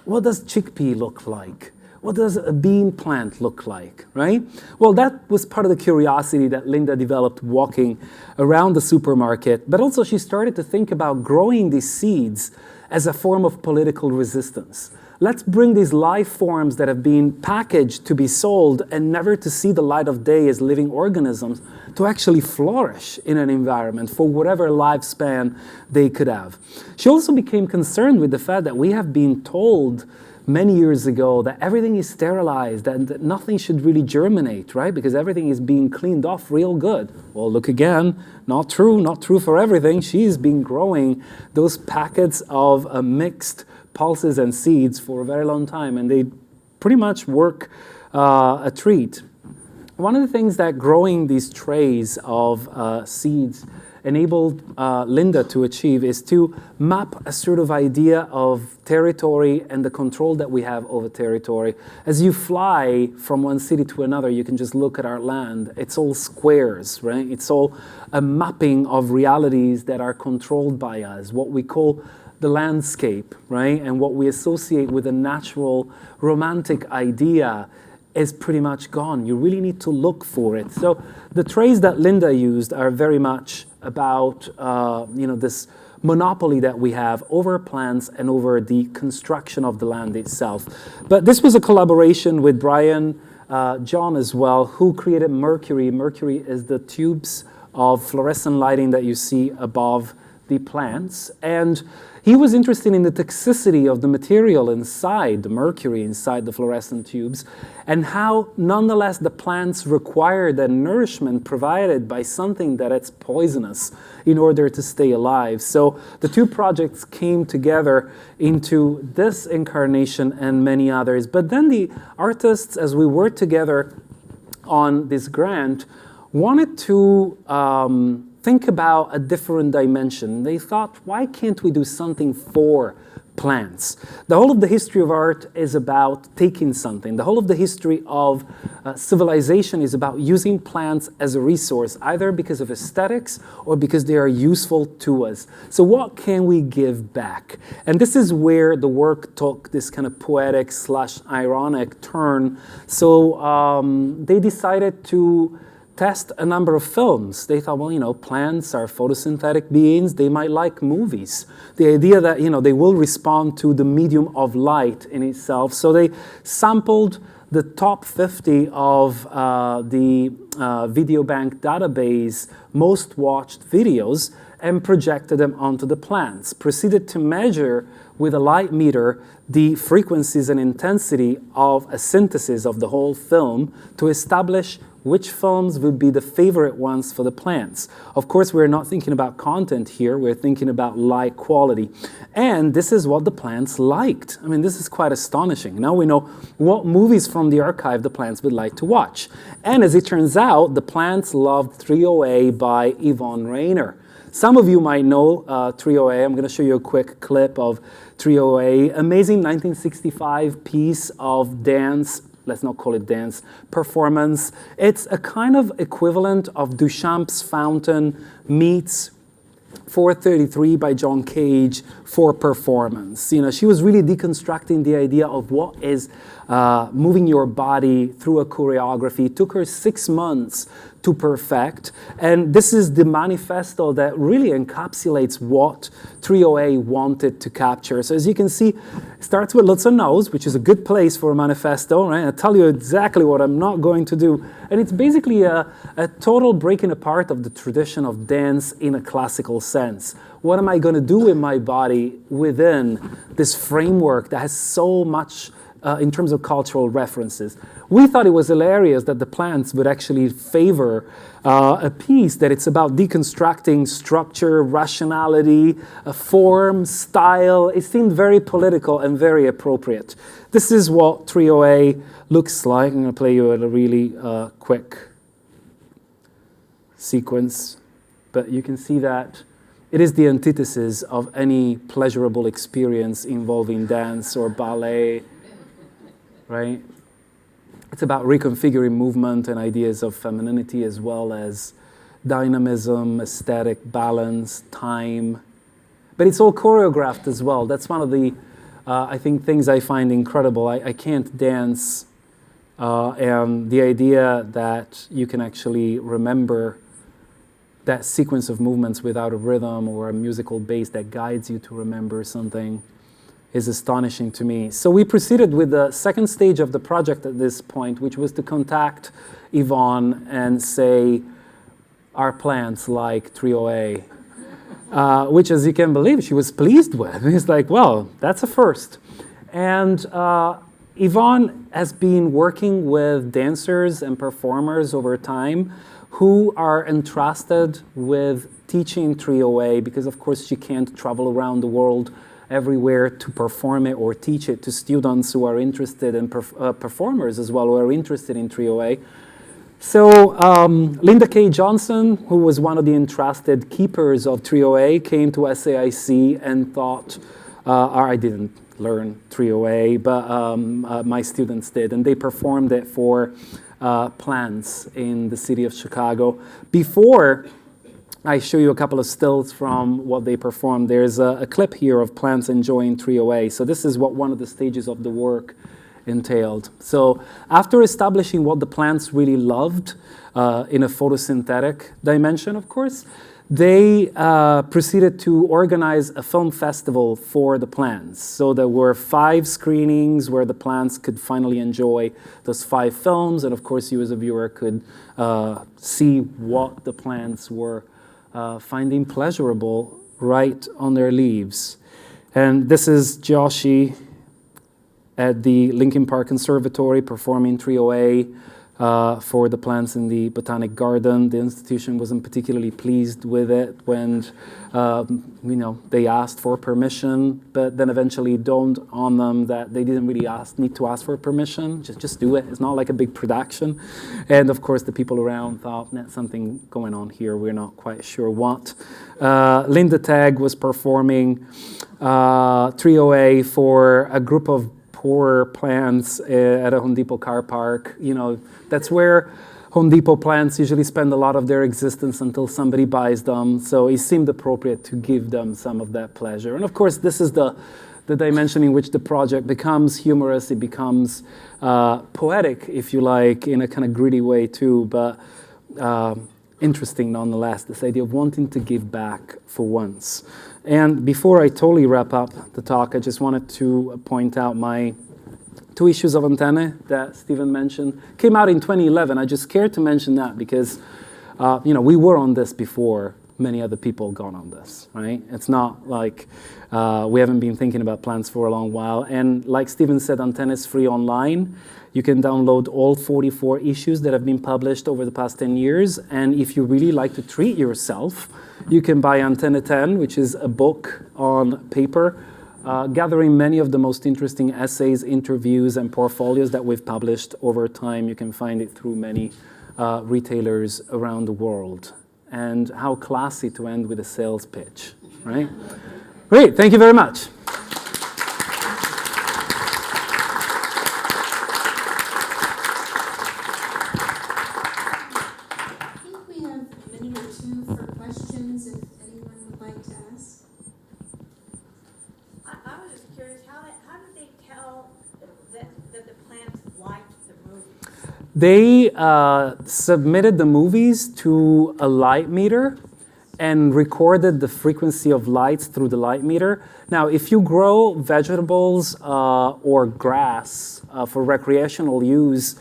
What does chickpea look like? What does a bean plant look like, right? Well, that was part of the curiosity that Linda developed walking around the supermarket, but also she started to think about growing these seeds as a form of political resistance. Let's bring these life forms that have been packaged to be sold and never to see the light of day as living organisms to actually flourish in an environment for whatever lifespan they could have. She also became concerned with the fact that we have been told many years ago that everything is sterilized and that nothing should really germinate, right? Because everything is being cleaned off real good. Well, look again, not true for everything. She's been growing those packets of mixed pulses and seeds for a very long time, and they pretty much work a treat. One of the things that growing these trays of seeds enabled Linda to achieve is to map a sort of idea of territory and the control that we have over territory. As you fly from one city to another, you can just look at our land. It's all squares, right? It's all a mapping of realities that are controlled by us, what we call the landscape, right? And what we associate with a natural romantic idea is pretty much gone. You really need to look for it. So the trays that Linda used are very much about this monopoly that we have over plants and over the construction of the land itself. But this was a collaboration with Brian, John as well, who created Mercury. Mercury is the tubes of fluorescent lighting that you see above the plants. And he was interested in the toxicity of the material inside, the mercury inside the fluorescent tubes, and how nonetheless the plants require the nourishment provided by something that is poisonous in order to stay alive. So the two projects came together into this incarnation and many others. But then the artists, as we worked together on this grant, wanted to think about a different dimension. They thought, why can't we do something for plants. The whole of the history of art is about taking something. The whole of the history of civilization is about using plants as a resource, either because of aesthetics or because they are useful to us. So what can we give back? And this is where the work took this kind of poetic / ironic turn. So they decided to test a number of films. They thought, well, you know, plants are photosynthetic beings. They might like movies. The idea that, you know, they will respond to the medium of light in itself. So they sampled the top 50 of the video bank database most watched videos and projected them onto the plants. Proceeded to measure with a light meter the frequencies and intensity of a synthesis of the whole film to establish which films would be the favorite ones for the plants. Of course, we're not thinking about content here, we're thinking about light quality. And this is what the plants liked. I mean, this is quite astonishing. Now we know what movies from the archive the plants would like to watch. And as it turns out, the plants loved 308 by Yvonne Rainer. Some of you might know 308. I'm going to show you a quick clip of 308. Amazing 1965 piece of dance, let's not call it dance, performance. It's a kind of equivalent of Duchamp's Fountain meets 433 by John Cage for performance. You know, she was really deconstructing the idea of what is moving your body through a choreography. It took her 6 months to perfect, and this is the manifesto that really encapsulates what 308 wanted to capture. So as you can see, it starts with lots of no's, which is a good place for a manifesto, right? I tell you exactly what I'm not going to do. And it's basically a total breaking apart of the tradition of dance in a classical sense. What am I going to do with my body within this framework that has so much in terms of cultural references? We thought it was hilarious that the plants would actually favor a piece that it's about deconstructing structure, rationality, form, style. It seemed very political and very appropriate. This is what 308 looks like. I'm going to play you a really quick sequence, but you can see that it is the antithesis of any pleasurable experience involving dance or ballet, right? It's about reconfiguring movement and ideas of femininity as well as dynamism, aesthetic, balance, time. But it's all choreographed as well. That's one of the, I think, things I find incredible. I can't dance, and the idea that you can actually remember that sequence of movements without a rhythm or a musical base that guides you to remember something is astonishing to me. So we proceeded with the second stage of the project at this point, which was to contact Yvonne and say, our plants like 308, which, as you can believe, she was pleased with. It's like, well, that's a first. And Yvonne has been working with dancers and performers over time who are entrusted with teaching 308 because, of course, she can't travel around the world everywhere to perform it or teach it to students who are interested in performers as well, who are interested in 308. So Linda K. Johnson, who was one of the entrusted keepers of 308, came to SAIC and thought, I didn't learn 308, but my students did, and they performed it for plants in the city of Chicago. Before I show you a couple of stills from what they performed, there's a clip here of plants enjoying 308. So this is what one of the stages of the work entailed. So after establishing what the plants really loved in a photosynthetic dimension, of course, they proceeded to organize a film festival for the plants. So there were 5 screenings where the plants could finally enjoy those 5 films. And of course, you as a viewer could see what the plants were finding pleasurable right on their leaves. And this is Joshi at the Lincoln Park Conservatory performing 308. for the plants in the botanic garden. The institution wasn't particularly pleased with it when they asked for permission, but then eventually dawned on them that they didn't really need to ask for permission. Just do it. It's not like a big production. And of course, the people around thought, there's something going on here. We're not quite sure what. Linda Tagg was performing Trio A for a group of poor plants at a Home Depot car park. That's where Home Depot plants usually spend a lot of their existence until somebody buys them. So it seemed appropriate to give them some of that pleasure. And of course, this is the dimension in which the project becomes humorous. It becomes poetic, if you like, in a kind of gritty way too, but interesting nonetheless, this idea of wanting to give back for once. And before I totally wrap up the talk, I just wanted to point out my 2 issues of Antennae that Stephen mentioned. Came out in 2011. I just cared to mention that because, we were on this before many other people gone on this, right? It's not like we haven't been thinking about plants for a long while. And like Stephen said, Antennae is free online. You can download all 44 issues that have been published over the past 10 years. And if you really like to treat yourself, you can buy Antennae 10, which is a book on paper, gathering many of the most interesting essays, interviews, and portfolios that we've published over time. You can find it through many retailers around the world. And how classy to end with a sales pitch, right? Great, thank you very much. They submitted the movies to a light meter and recorded the frequency of lights through the light meter. Now, if you grow vegetables or grass for recreational use,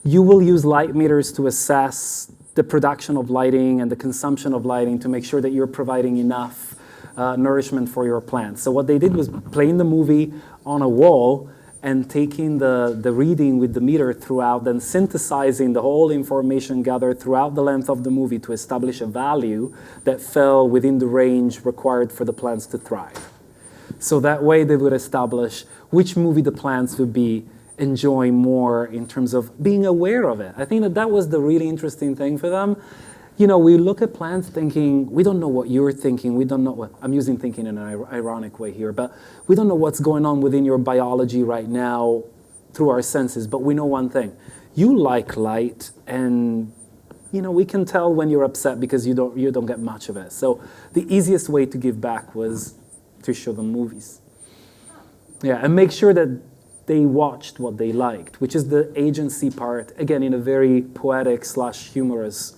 you will use light meters to assess the production of lighting and the consumption of lighting to make sure that you're providing enough nourishment for your plants. So what they did was playing the movie on a wall and taking the reading with the meter throughout, then synthesizing the whole information gathered throughout the length of the movie to establish a value that fell within the range required for the plants to thrive. So that way they would establish which movie the plants would be enjoying more in terms of being aware of it. I think that was the really interesting thing for them. We look at plants thinking, we don't know what you're thinking, we don't know what, I'm using thinking in an ironic way here, but we don't know what's going on within your biology right now through our senses, but we know one thing. You like light, and we can tell when you're upset because you don't get much of it. So the easiest way to give back was to show them movies. Yeah, and make sure that they watched what they liked, which is the agency part, again, in a very poetic / humorous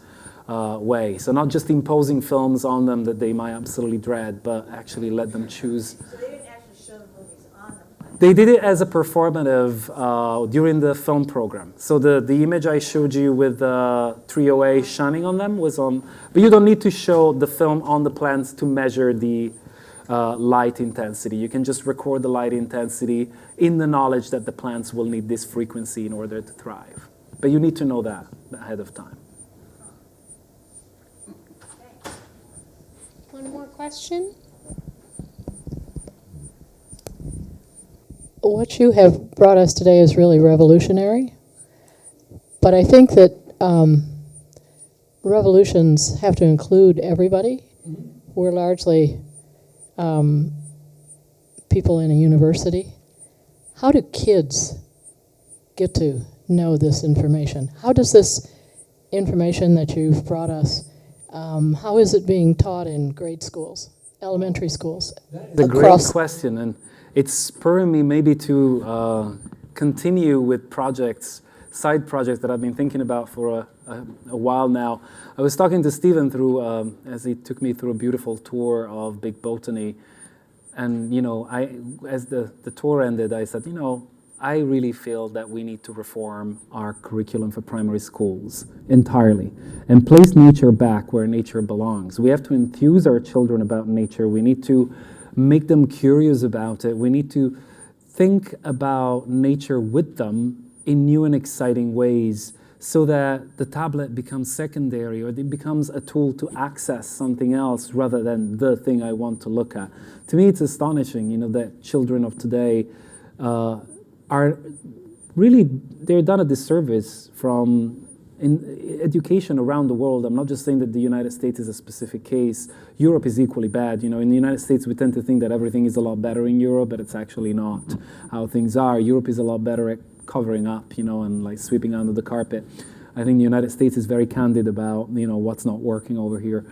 way. So not just imposing films on them that they might absolutely dread, but actually let them choose. So they didn't actually show the movies on them? They did it as a performative during the film program. So the image I showed you with Trio A shining on them was on, but you don't need to show the film on the plants to measure the light intensity. You can just record the light intensity in the knowledge that the plants will need this frequency in order to thrive. But you need to know that ahead of time. One more question? What you have brought us today is really revolutionary, but I think that revolutions have to include everybody. We're largely people in a university. How do kids get to know this information? How does this information that you've brought us, how is it being taught in grade schools, elementary schools? The great question, and it's spurring me maybe to continue with side projects that I've been thinking about for a while now. I was talking to Stephen as he took me through a beautiful tour of Big Botany, and as the tour ended, I said, I really feel that we need to reform our curriculum for primary schools entirely and place nature back where nature belongs. We have to enthuse our children about nature. We need to make them curious about it. We need to think about nature with them in new and exciting ways so that the tablet becomes secondary, or it becomes a tool to access something else rather than the thing I want to look at. To me, it's astonishing, that children of today are really, they're done a disservice from in education around the world. I'm not just saying that the United States is a specific case. Europe is equally bad. In the United States, we tend to think that everything is a lot better in Europe, but it's actually not how things are. Europe is a lot better at covering up, and like sweeping under the carpet. I think the United States is very candid about, what's not working over here.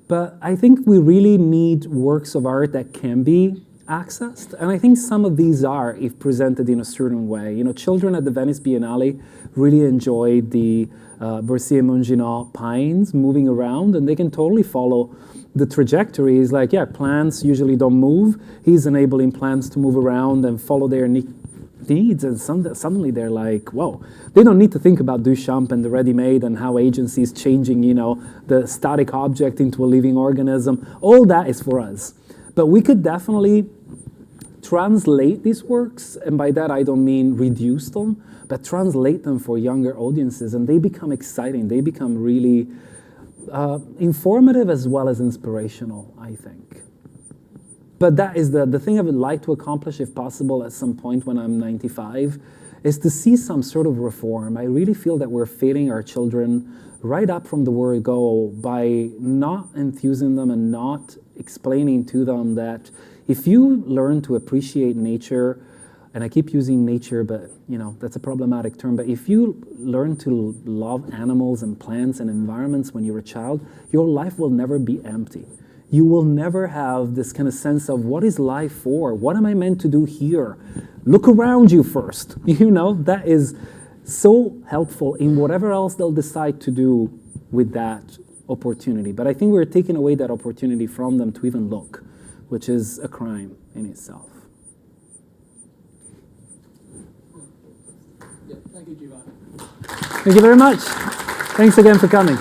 But I think we really need works of art that can be accessed, and I think some of these are, if presented in a certain way. Children at the Venice Biennale really enjoyed the Bercier-Monginot pines moving around, and they can totally follow the trajectory. It's like, yeah, plants usually don't move. He's enabling plants to move around and follow their needs, and suddenly they're like, whoa. They don't need to think about Duchamp and the ready-made and how agency is changing, the static object into a living organism. All that is for us. But we could definitely translate these works, and by that I don't mean reduce them, but translate them for younger audiences, and they become exciting. They become really informative as well as inspirational, I think. But that is the thing I would like to accomplish, if possible, at some point when I'm 95, is to see some sort of reform. I really feel that we're failing our children right up from the word go by not enthusing them and not explaining to them that if you learn to appreciate nature, and I keep using nature, but that's a problematic term, but if you learn to love animals and plants and environments when you're a child, your life will never be empty. You will never have this kind of sense of, what is life for? What am I meant to do here? Look around you first. That is so helpful in whatever else they'll decide to do with that opportunity. But I think we're taking away that opportunity from them to even look, which is a crime in itself. Yeah, thank you, Giovanni. Thank you very much. Thanks again for coming.